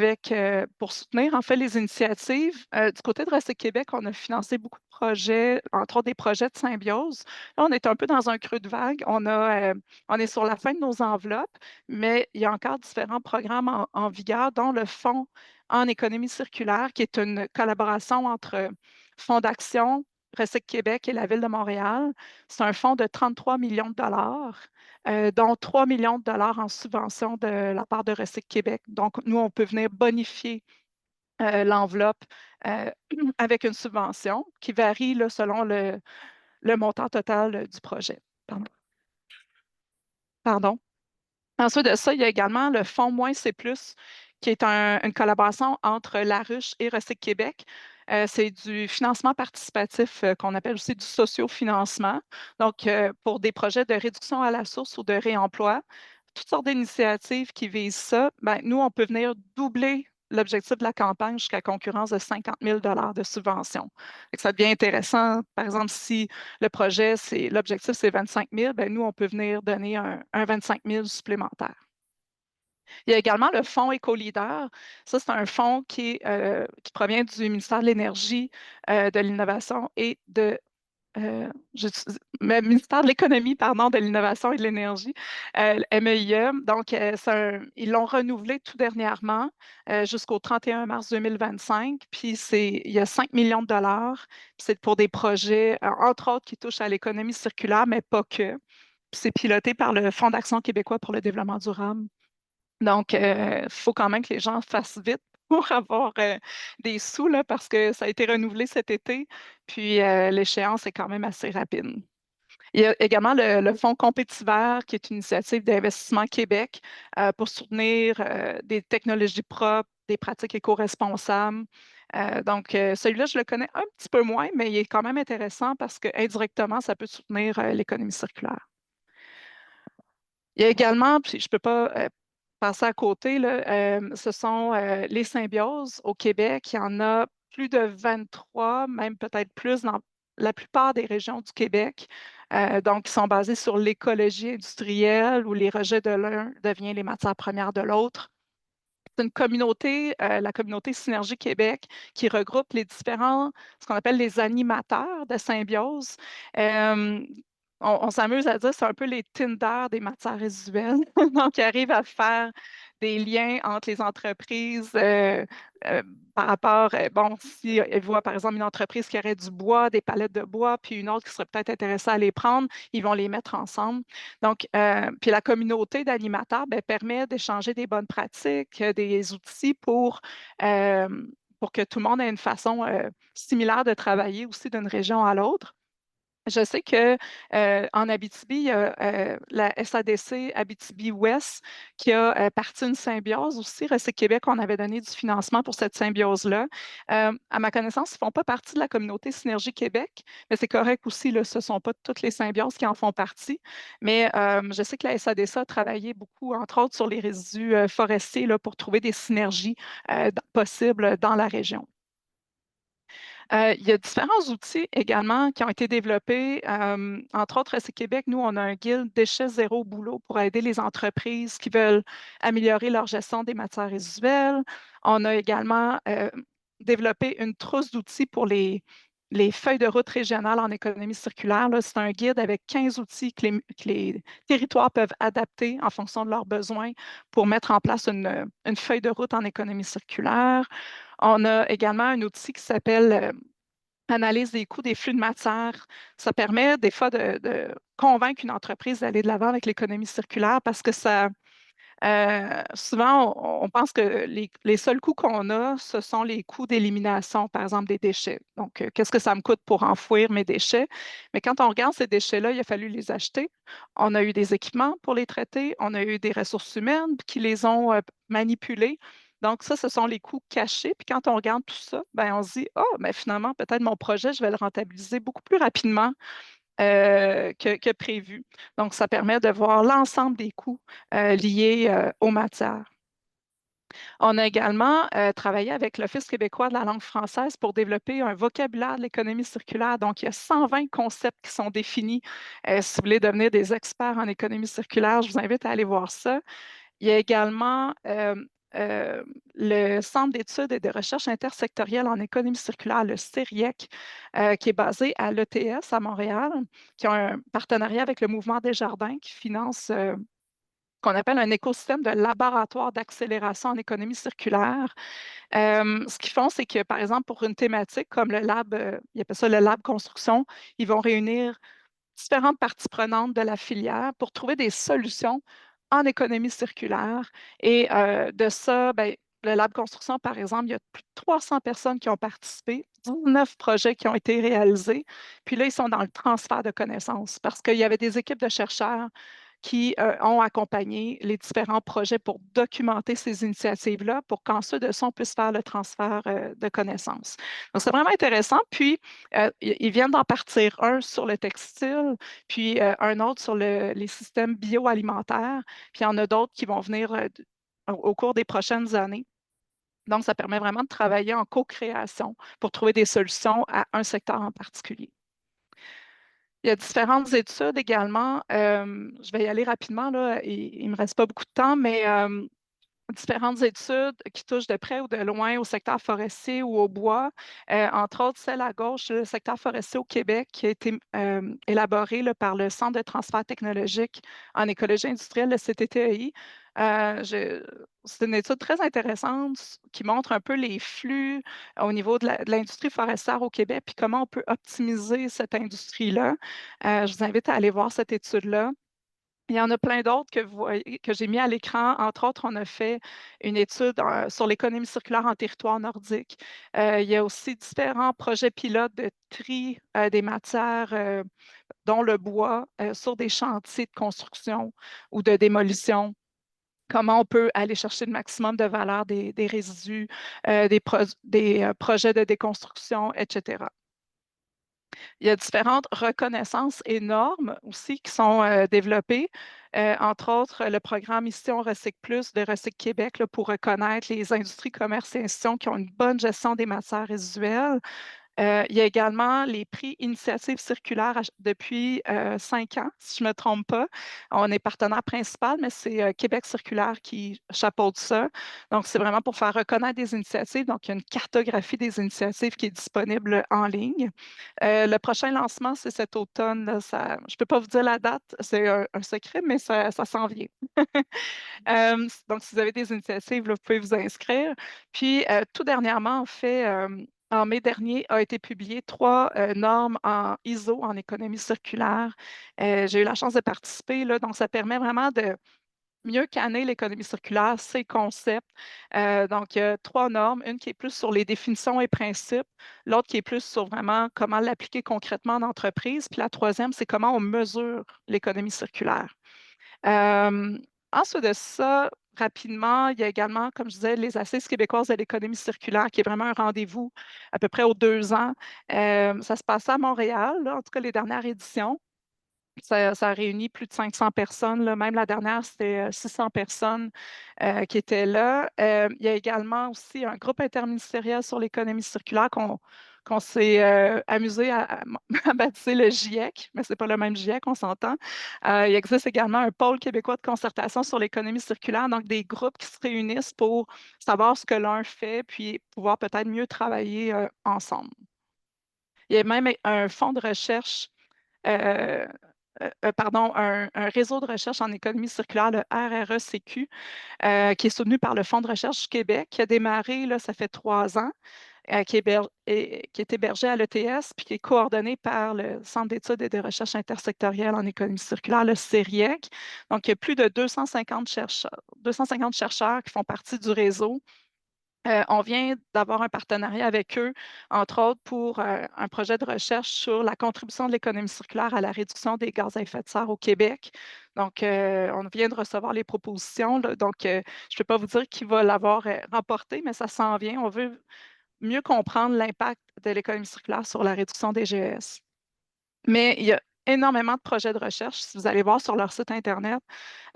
pour soutenir en fait les initiatives. Du côté de Recyc Québec, on a financé beaucoup de projets, entre autres des projets de symbiose. Là, on est un peu dans un creux de vague. On est sur la fin de nos enveloppes, mais il y a encore différents programmes en vigueur, dont le Fonds en économie circulaire, qui est une collaboration entre Fonds d'action, Recyc Québec et la Ville de Montréal. C'est un fonds de 33 millions de dollars dont 3 millions de dollars en subvention de la part de Recyc Québec. Donc, nous, on peut venir bonifier l'enveloppe euh, avec une subvention qui varie là, selon le montant total du projet. Pardon. Pardon. Ensuite de ça, il y a également le fonds moins C+, qui est une collaboration entre La Ruche et Recyc Québec. C'est du financement participatif qu'on appelle aussi du sociofinancement. Donc, pour des projets de réduction à la source ou de réemploi, toutes sortes d'initiatives qui visent ça, ben, nous, on peut venir doubler l'objectif de la campagne jusqu'à concurrence de 50 000 de subvention. Fait que ça devient intéressant. Par exemple, si le projet, l'objectif, c'est 25 000, ben, nous, on peut venir donner un 25 000 supplémentaire. Il y a également le fonds Éco-Leader. Ça, c'est un fonds qui provient du ministère de l'Énergie, de l'Innovation et de le ministère de l'Économie, pardon, de l'Innovation et de l'Énergie, le MEIE. Donc, ils l'ont renouvelé tout dernièrement jusqu'au 31 mars 2025. Puis, il y a 5 millions de dollars. Puis c'est pour des projets, entre autres, qui touchent à l'économie circulaire, mais pas que. Puis c'est piloté par le Fonds d'action québécois pour le développement durable. Donc, il faut quand même que les gens fassent vite pour avoir des sous, là, parce que ça a été renouvelé cet été, puis l'échéance est quand même assez rapide. Il y a également le Fonds Compétiver, qui est une initiative d'investissement Québec pour soutenir des technologies propres, des pratiques éco-responsables. Donc, celui-là, je le connais un petit peu moins, mais il est quand même intéressant parce que indirectement, ça peut soutenir l'économie circulaire. Il y a également, puis je ne peux pas passer à côté, là, ce sont les symbioses au Québec. Il y en a plus de 23, même peut-être plus dans la plupart des régions du Québec. Donc, ils sont basés sur l'écologie industrielle où les rejets de l'un deviennent les matières premières de l'autre. C'est une communauté, la communauté Synergie Québec, qui regroupe les différents, ce qu'on appelle les animateurs de symbiose. Euh, on s'amuse à dire que c'est un peu les Tinder des matières résiduelles. Donc, ils arrivent à faire des liens entre les entreprises euh, par rapport, bon, si ils voient par exemple une entreprise qui aurait du bois, des palettes de bois, puis une autre qui serait peut-être intéressée à les prendre, ils vont les mettre ensemble. Donc, puis la communauté d'animateurs ben, permet d'échanger des bonnes pratiques, des outils euh, pour que tout le monde ait une façon similaire de travailler aussi d'une région à l'autre. Je sais que en Abitibi, il y a la SADC Abitibi-Ouest qui a parti une symbiose aussi. Recyc Québec, on avait donné du financement pour cette symbiose-là. À ma connaissance, ils ne font pas partie de la communauté Synergie Québec, mais c'est correct aussi, là, ce ne sont pas toutes les symbioses qui en font partie. Mais je sais que la SADC a travaillé beaucoup, entre autres, sur les résidus forestiers là, pour trouver des synergies possibles dans la région. Il y a différents outils également qui ont été développés. Entre autres, à Québec, nous, on a un guide déchets zéro boulot pour aider les entreprises qui veulent améliorer leur gestion des matières résiduelles. On a également développé une trousse d'outils pour les feuilles de route régionales en économie circulaire. Là, c'est un guide avec 15 outils que les territoires peuvent adapter en fonction de leurs besoins pour mettre en place une feuille de route en économie circulaire. On a également un outil qui s'appelle analyse des coûts des flux de matière. Ça permet des fois de convaincre une entreprise d'aller de l'avant avec l'économie circulaire parce que souvent, on pense que les seuls coûts qu'on a, ce sont les coûts d'élimination, par exemple, des déchets. Donc, qu'est-ce que ça me coûte pour enfouir mes déchets? Mais quand on regarde ces déchets-là, il a fallu les acheter. On a eu des équipements pour les traiter. On a eu des ressources humaines qui les ont manipulés. Donc, ça, ce sont les coûts cachés. Puis quand on regarde tout ça, ben, on se dit, oh, mais finalement, peut-être mon projet, je vais le rentabiliser beaucoup plus rapidement que prévu. Donc, ça permet de voir l'ensemble des coûts liés aux matières. On a également travaillé avec l'Office québécois de la langue française pour développer un vocabulaire de l'économie circulaire. Donc, il y a 120 concepts qui sont définis. Si vous voulez devenir des experts en économie circulaire, je vous invite à aller voir ça. Il y a également le Centre d'études et de recherche intersectorielle en économie circulaire, le CERIEC, qui est basé à l'ETS à Montréal, qui a un partenariat avec le Mouvement Desjardins qui finance ce qu'on appelle un écosystème de laboratoire d'accélération en économie circulaire. Ce qu'ils font, c'est que, par exemple, pour une thématique comme le lab, ils appellent ça le lab construction, ils vont réunir différentes parties prenantes de la filière pour trouver des solutions en économie circulaire. Et de ça, ben, le Lab Construction, par exemple, il y a plus de 300 personnes qui ont participé, 19 projets qui ont été réalisés. Puis là, ils sont dans le transfert de connaissances parce qu'il y avait des équipes de chercheurs qui ont accompagné les différents projets pour documenter ces initiatives-là, pour qu'ensuite de ça, on puisse faire le transfert de connaissances. Donc, c'est vraiment intéressant. Puis, ils viennent d'en partir un sur le textile, puis un autre sur les systèmes bioalimentaires, puis il y en a d'autres qui vont venir au cours des prochaines années. Donc, ça permet vraiment de travailler en co-création pour trouver des solutions à un secteur en particulier. Il y a différentes études également. Je vais y aller rapidement, là. Il ne me reste pas beaucoup de temps, mais différentes études qui touchent de près ou de loin au secteur forestier ou au bois. Entre autres, celle à gauche, le secteur forestier au Québec, qui a été élaborée là, par le Centre de transfert technologique en écologie industrielle, le CTTEI. C'est une étude très intéressante qui montre un peu les flux au niveau de l'industrie forestière au Québec, puis comment on peut optimiser cette industrie-là. Je vous invite à aller voir cette étude-là. Il y en a plein d'autres que vous voyez, que j'ai mis à l'écran. Entre autres, on a fait une étude sur l'économie circulaire en territoire nordique. Il y a aussi différents projets pilotes de tri des matières, dont le bois, sur des chantiers de construction ou de démolition. Comment on peut aller chercher le maximum de valeur des résidus, des projets de déconstruction, etc. Il y a différentes reconnaissances et normes aussi qui sont développées. Entre autres, le programme Ici on recycle plus de Recycle Québec là, pour reconnaître les industries, commerces et institutions qui ont une bonne gestion des matières résiduelles. Il y a également les prix Initiative circulaire depuis 5 ans, si je ne me trompe pas. On est partenaire principal, mais c'est Québec circulaire qui chapeaute ça. Donc, c'est vraiment pour faire reconnaître des initiatives. Donc, il y a une cartographie des initiatives qui est disponible en ligne. Le prochain lancement, c'est cet automne, là. Je ne peux pas vous dire la date, c'est un secret, mais ça s'en vient. Donc, si vous avez des initiatives, là, vous pouvez vous inscrire. Puis, tout dernièrement, en fait, en mai dernier, a été publié 3 normes en ISO, en économie circulaire. J'ai eu la chance de participer, là, donc ça permet vraiment de mieux canner l'économie circulaire, ses concepts. Donc, il y a 3 normes, une qui est plus sur les définitions et principes, l'autre qui est plus sur vraiment comment l'appliquer concrètement en entreprise, puis la troisième, c'est comment on mesure l'économie circulaire. Euh, Ensuite de ça, rapidement, il y a également, comme je disais, les Assises québécoises de l'économie circulaire, qui est vraiment un rendez-vous à peu près aux 2 ans. Ça se passait à Montréal, là, en tout cas les dernières éditions. Ça a réuni plus de 500 personnes, là. Même la dernière, c'était 600 personnes qui étaient là. Il y a également aussi un groupe interministériel sur l'économie circulaire qu'on s'est amusé à baptiser le GIEC, mais ce n'est pas le même GIEC, on s'entend. Il existe également un pôle québécois de concertation sur l'économie circulaire, donc des groupes qui se réunissent pour savoir ce que l'un fait, puis pouvoir peut-être mieux travailler ensemble. Il y a même un fonds de recherche euh, pardon, un réseau de recherche en économie circulaire, le RRECQ, qui est soutenu par le Fonds de recherche du Québec, qui a démarré, là, ça fait 3 ans, qui est hébergé à l'ETS, puis qui est coordonné par le Centre d'études et de recherche intersectorielle en économie circulaire, le CERIEC. Donc, il y a plus de 250 chercheurs qui font partie du réseau. On vient d'avoir un partenariat avec eux, entre autres pour un projet de recherche sur la contribution de l'économie circulaire à la réduction des gaz à effet de serre au Québec. Donc, on vient de recevoir les propositions, là. Donc, je ne peux pas vous dire qui va l'avoir remporté, mais ça s'en vient. On veut mieux comprendre l'impact de l'économie circulaire sur la réduction des GES. Mais il y a énormément de projets de recherche. Si vous allez voir sur leur site Internet,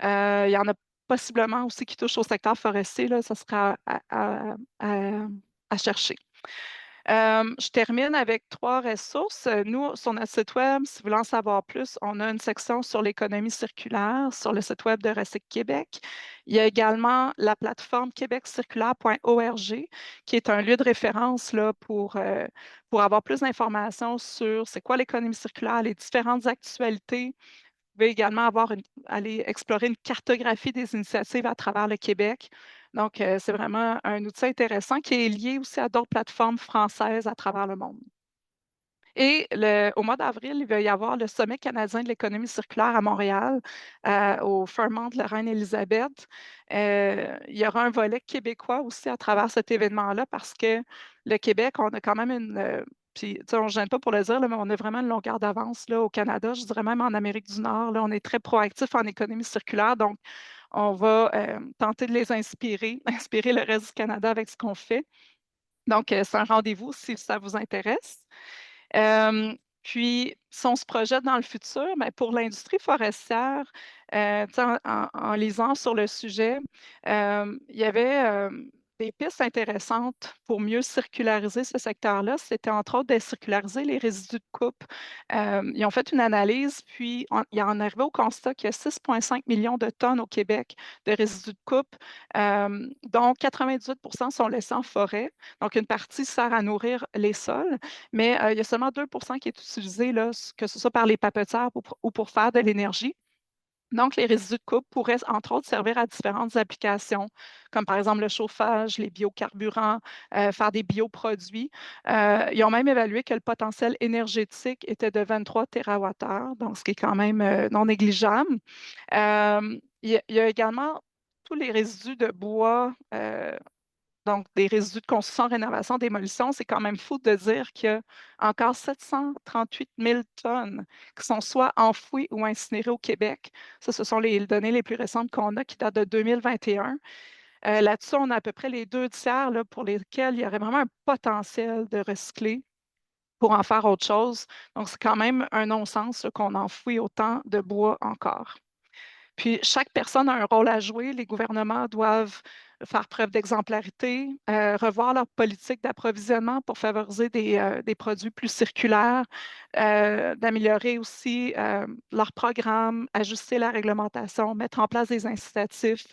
il y en a possiblement aussi qui touchent au secteur forestier, là, ça sera à chercher. Je termine avec 3 ressources. Nous, sur notre site Web, si vous voulez en savoir plus, on a une section sur l'économie circulaire sur le site Web de Recyc Québec. Il y a également la plateforme québeccirculaire.org, qui est un lieu de référence là, pour avoir plus d'informations sur c'est quoi l'économie circulaire, les différentes actualités. Vous pouvez également aller explorer une cartographie des initiatives à travers le Québec. Donc, c'est vraiment un outil intéressant qui est lié aussi à d'autres plateformes françaises à travers le monde. Et au mois d'avril, il va y avoir le Sommet canadien de l'économie circulaire à Montréal, au Fairmont de la Reine-Élisabeth. Il y aura un volet québécois aussi à travers cet événement-là parce que le Québec, on a quand même une Puis, tu sais, on ne gêne pas pour le dire, là, mais on a vraiment une longueur d'avance là, au Canada. Je dirais même en Amérique du Nord. Là, on est très proactif en économie circulaire. Donc, on va tenter de les inspirer, inspirer le reste du Canada avec ce qu'on fait. Donc, c'est un rendez-vous si ça vous intéresse. Euh, Puis, si on se projette dans le futur, ben, pour l'industrie forestière, tu sais, en lisant sur le sujet, il y avait des pistes intéressantes pour mieux circulariser ce secteur-là. C'était entre autres de circulariser les résidus de coupe. Ils ont fait une analyse, puis ils en arrivé au constat qu'il y a 6,5 millions de tonnes au Québec de résidus de coupe, dont 98 sont laissés en forêt. Donc, une partie sert à nourrir les sols, mais il y a seulement 2 qui est utilisé, là, que ce soit par les papetières ou pour faire de l'énergie. Donc, les résidus de coupe pourraient, entre autres, servir à différentes applications, comme par exemple le chauffage, les biocarburants, faire des bioproduits. Ils ont même évalué que le potentiel énergétique était de 23 TWh, donc ce qui est quand même non négligeable. Il y a également tous les résidus de bois, donc des résidus de construction, rénovation, démolition. C'est quand même fou de dire qu'il y a encore 738 000 tonnes qui sont soit enfouies ou incinérées au Québec. Ça, ce sont les données les plus récentes qu'on a qui datent de 2021. Là-dessus, on a à peu près les 2 tiers là, pour lesquels il y aurait vraiment un potentiel de recycler pour en faire autre chose. Donc, c'est quand même un non-sens là, qu'on enfouit autant de bois encore. Puis, chaque personne a un rôle à jouer. Les gouvernements doivent faire preuve d'exemplarité, revoir leur politique d'approvisionnement pour favoriser des produits plus circulaires, d'améliorer aussi leurs programmes, ajuster la réglementation, mettre en place des incitatifs,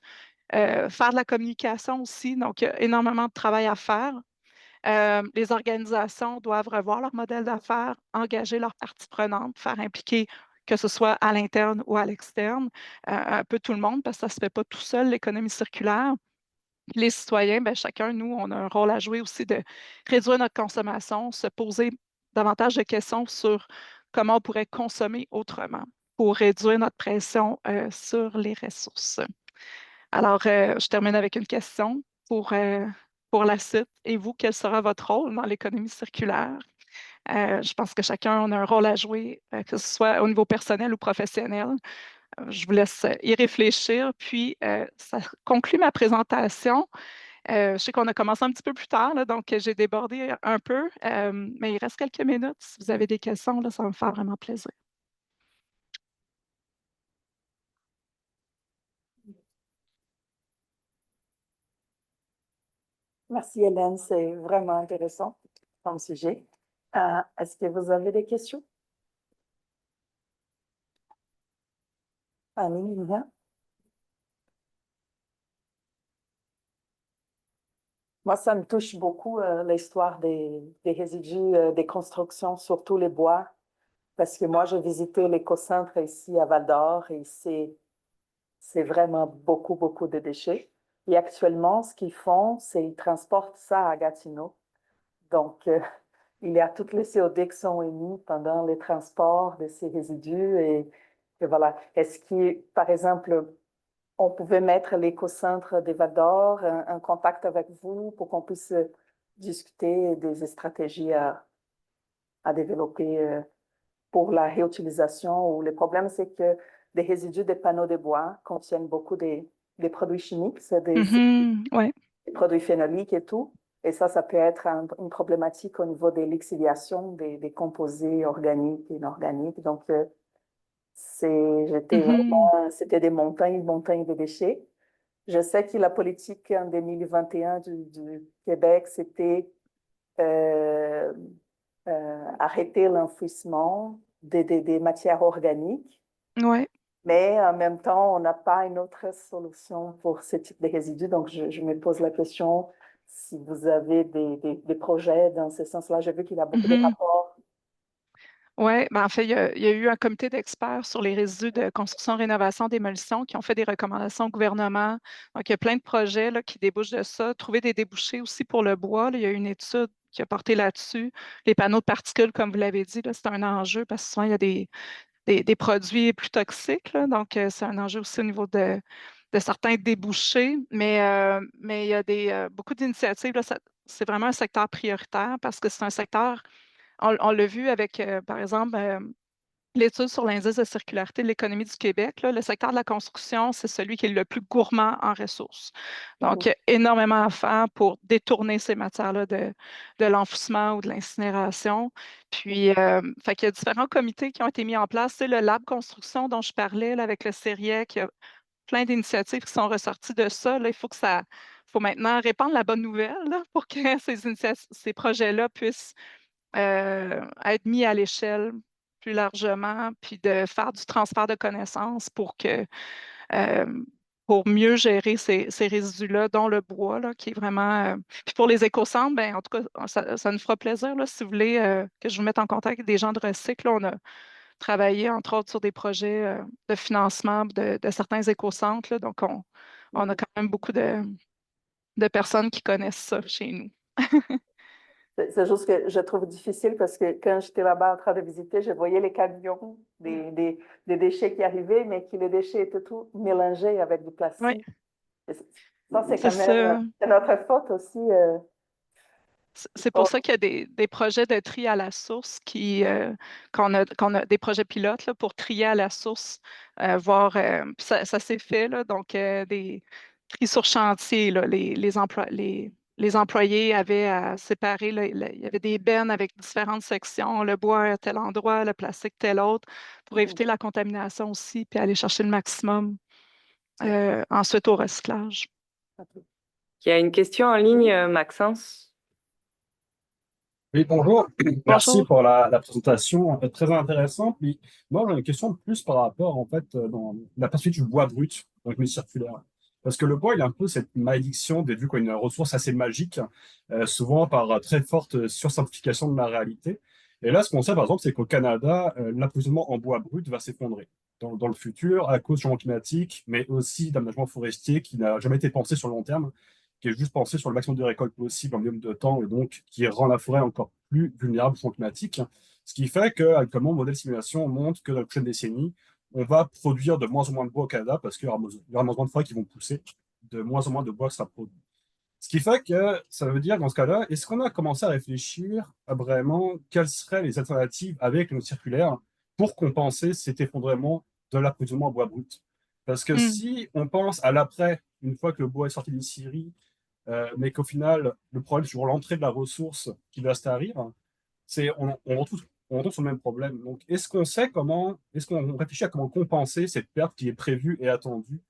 faire de la communication aussi. Donc, il y a énormément de travail à faire. Les organisations doivent revoir leur modèle d'affaires, engager leurs parties prenantes, faire impliquer que ce soit à l'interne ou à l'externe, un peu tout le monde, parce que ça ne se fait pas tout seul, l'économie circulaire. Les citoyens, ben, chacun, nous, on a un rôle à jouer aussi de réduire notre consommation, se poser davantage de questions sur comment on pourrait consommer autrement pour réduire notre pression sur les ressources. Alors, je termine avec une question pour la suite. Et vous, quel sera votre rôle dans l'économie circulaire? Je pense que chacun on a un rôle à jouer, que ce soit au niveau personnel ou professionnel. Je vous laisse y réfléchir. Puis, ça conclut ma présentation. Je sais qu'on a commencé un petit peu plus tard, là, donc j'ai débordé un peu, mais il reste quelques minutes. Si vous avez des questions, là, ça va me faire vraiment plaisir. Merci Hélène, c'est vraiment intéressant comme sujet. Est-ce que vous avez des questions? Annie, Lilian? Moi, ça me touche beaucoup l'histoire des résidus des constructions, surtout les bois, parce que moi, j'ai visité l'écocentre ici à Val d'Or et c'est vraiment beaucoup, beaucoup de déchets. Et actuellement, ce qu'ils font, c'est qu'ils transportent ça à Gatineau. Donc, il y a toutes les CO2 qui sont émis pendant les transports de ces résidus et voilà. Est-ce que, par exemple, on pouvait mettre l'écocentre des Val d'Or en contact avec vous pour qu'on puisse discuter des stratégies à développer pour la réutilisation ou le problème, c'est que des résidus des panneaux de bois contiennent beaucoup des produits chimiques, c'est Ouais. des produits phénoliques et tout. Et ça peut être une problématique au niveau de l'exiliation des composés organiques et inorganiques. Donc, c'était des montagnes, montagnes de déchets. Je sais que la politique en 2021 du Québec, c'était euh, arrêter l'enfouissement des matières organiques, Ouais. mais en même temps, on n'a pas une autre solution pour ce type de résidus. Donc, je me pose la question si vous avez des projets dans ce sens-là. J'ai vu qu'il y a beaucoup de Mhm. rapports. Oui, ben en fait, il y a eu un comité d'experts sur les résidus de construction, rénovation, démolition qui ont fait des recommandations au gouvernement. Donc, il y a plein de projets là, qui débouchent de ça. Trouver des débouchés aussi pour le bois. Là, il y a eu une étude qui a porté là-dessus. Les panneaux de particules, comme vous l'avez dit, là, c'est un enjeu parce que souvent, il y a des produits plus toxiques. Là. Donc, c'est un enjeu aussi au niveau de certains débouchés. Mais il y a beaucoup d'initiatives. Là, c'est vraiment un secteur prioritaire parce que c'est un secteur On l'a vu avec, par exemple, l'étude sur l'indice de circularité de l'économie du Québec, là, le secteur de la construction, c'est celui qui est le plus gourmand en ressources. Donc, il y a énormément à faire pour détourner ces matières-là de l'enfouissement ou de l'incinération. Puis, fait qu'il y a différents comités qui ont été mis en place. C'est le Lab Construction dont je parlais là, avec le CERIEC. Il y a plein d'initiatives qui sont ressorties de ça. Là. Faut maintenant répandre la bonne nouvelle là, pour que ces projets-là puissent être mis à l'échelle plus largement, puis de faire du transfert de connaissances euh, pour mieux gérer ces résidus-là, dont le bois, là, qui est vraiment. Puis pour les éco-centres, ben, en tout cas, ça nous fera plaisir, là, si vous voulez que je vous mette en contact avec des gens de Recycle. Là, on a travaillé, entre autres, sur des projets de financement de certains éco-centres. Là, donc, on a quand même beaucoup de personnes qui connaissent ça chez nous. C'est juste que je trouve difficile parce que quand j'étais là-bas en train de visiter, je voyais les camions des déchets qui arrivaient, mais que les déchets étaient tout mélangés avec du Oui, plastique. Ça, c'est c'est quand même ça. c'est notre faute aussi. C'est pour ça qu'il y a des projets de tri à la source qu'on a des projets pilotes là, pour trier à la source, puis ça s'est fait, là, donc des tri sur chantier, là, les employés avaient à séparer, là, il y avait des bennes avec différentes sections, le bois à tel endroit, le plastique tel autre, pour éviter la contamination aussi, puis aller chercher le maximum ensuite au recyclage. Il y a une question en ligne, Maxence. Oui, bonjour. Merci Bonjour. pour la présentation, en fait, très intéressante. Puis, moi, j'ai une question de plus par rapport, en fait, dans la perspective du bois brut, donc l'économie circulaire. Parce que le bois, il a un peu cette malédiction d'être vu comme une ressource assez magique, souvent par très forte sursimplification de la réalité. Et là, ce qu'on sait, par exemple, c'est qu'au Canada, l'approvisionnement en bois brut va s'effondrer dans le futur à cause du changement climatique, mais aussi d'aménagement forestier qui n'a jamais été pensé sur le long terme, qui est juste pensé sur le maximum de récoltes possible en minimum de temps et donc qui rend la forêt encore plus vulnérable au changement climatique. Ce qui fait que, actuellement, le modèle simulation montre que dans la prochaine décennie, on va produire de moins en moins de bois au Canada parce qu'il y aura de moins en moins de forêts qui vont pousser, de moins en moins de bois sera produit. Ce qui fait que ça veut dire, dans ce cas-là, est-ce qu'on a commencé à réfléchir à vraiment quelles seraient les alternatives avec le circulaire pour compenser cet effondrement de l'approvisionnement en bois brut? Parce que Hmm. si on pense à l'après, une fois que le bois est sorti des scieries, mais qu'au final, le problème sur l'entrée de la ressource qui va se tarir, on retrouve sur le même problème. Donc, est-ce qu'on réfléchit à comment compenser cette perte qui est prévue et attendue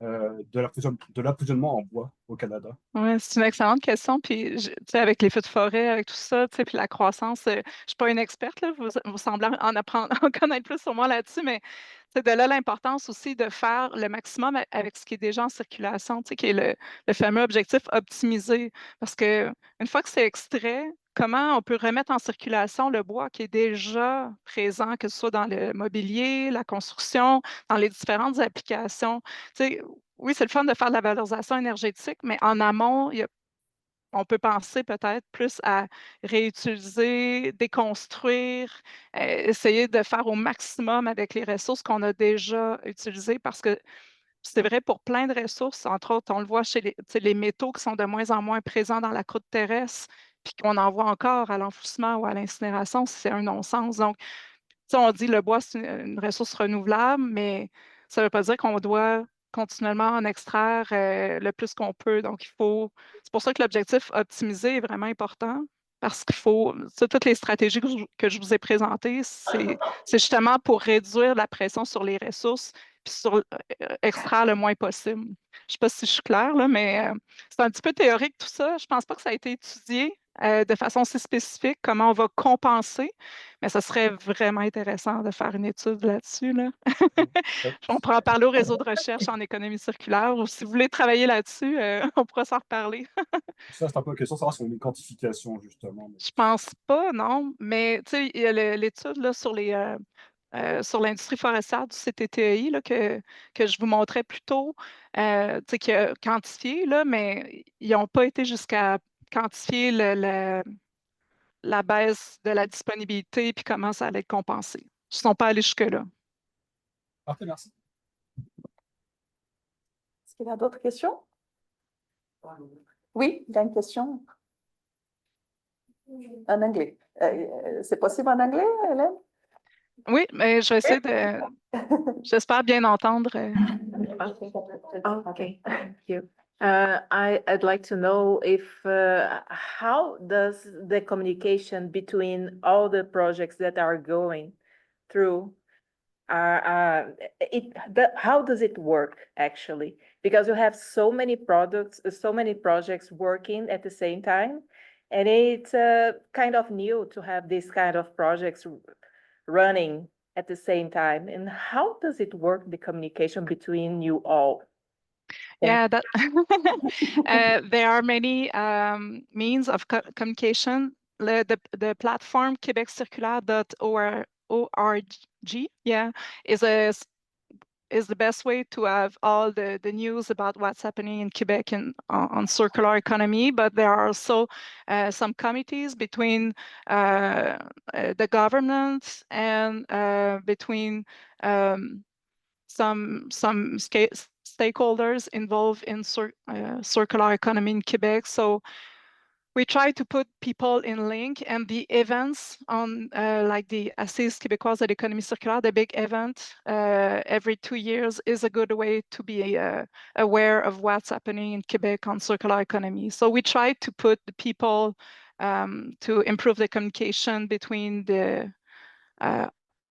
de l'approvisionnement en bois au Canada? Oui, c'est une excellente question. Puis, tu sais, avec les feux de forêt, avec tout ça, tu sais, puis la croissance, je ne suis pas une experte, là, vous semblez en apprendre, en connaître plus sur moi là-dessus, mais c'est de là l'importance aussi de faire le maximum avec ce qui est déjà en circulation, tu sais, qui est le fameux objectif optimisé. Parce que une fois que c'est extrait, comment on peut remettre en circulation le bois qui est déjà présent, que ce soit dans le mobilier, la construction, dans les différentes applications. Tu sais, oui, c'est le fun de faire de la valorisation énergétique, mais en amont, on peut penser peut-être plus à réutiliser, déconstruire, essayer de faire au maximum avec les ressources qu'on a déjà utilisées parce que c'est vrai pour plein de ressources, entre autres, on le voit chez tu sais, les métaux qui sont de moins en moins présents dans la croûte terrestre, puis qu'on envoie encore à l'enfouissement ou à l'incinération, c'est un non-sens. Donc, sais, on dit le bois, c'est une ressource renouvelable, mais ça ne veut pas dire qu'on doit continuellement en extraire le plus qu'on peut. Donc, c'est pour ça que l'objectif optimisé est vraiment important parce qu'il faut, ça, toutes les stratégies que je vous ai présentées, c'est justement pour réduire la pression sur les ressources puis sur extraire le moins possible. Je ne sais pas si je suis claire, là, mais c'est un petit peu théorique tout ça. Je ne pense pas que ça a été étudié de façon si spécifique, comment on va compenser. Mais ça serait vraiment intéressant de faire une étude là-dessus, là. On pourra en parler au réseau de recherche en économie circulaire ou si vous voulez travailler là-dessus, on pourra s'en reparler. Ça, c'est un peu la question, savoir si on a une quantification, justement. Je pense pas, non, mais tu sais, il y a l'étude là, sur l'industrie forestière du CTTI là, que je vous montrais plus tôt, tu sais, qui a quantifié, là, mais ils n'ont pas été jusqu'à quantifier la baisse de la disponibilité puis comment ça allait être compensé. Ils ne sont pas allés jusque-là. Parfait, merci. Est-ce qu'il y a d'autres questions? Oui, il y a une question en anglais. C'est possible en anglais, Hélène? Oui, mais je vais essayer j'espère bien entendre. Okay, thank you. I'd like to know if how does the communication between all the projects that are going through how does it work actually? Because you have so many so many projects working at the same time, and it's kind of new to have these kind of projects running at the same time. And how does it work, the communication between you all? Yeah, there are many means of communication. The platform québeccirculaire.org, yeah, is the best way to have all the news about what's happening in Quebec and on circular economy. But there are also some committees between the government and between some stakeholders involved in circular economy in Quebec. So we try to put people in link, and the events on like the Assises québécoises de l'économie circulaire, the big event every 2 years, is a good way to be aware of what's happening in Quebec on circular economy. So we try to put the people to improve the communication between the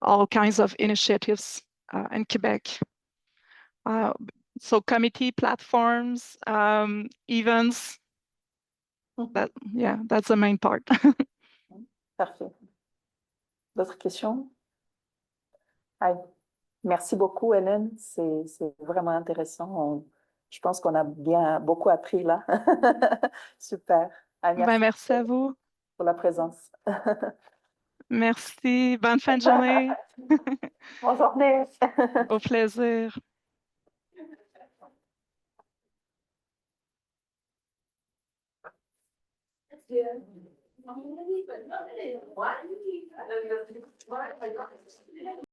all kinds of initiatives in Quebec. So committee platforms, events, that's the main part. Parfait. D'autres questions? Hi. Merci beaucoup, Hélène. C'est vraiment intéressant. Je pense qu'on a beaucoup appris là. Super. Ah, Ben, merci à vous. pour la présence. Merci. Bonne fin de journée. Bonne journée. Au plaisir.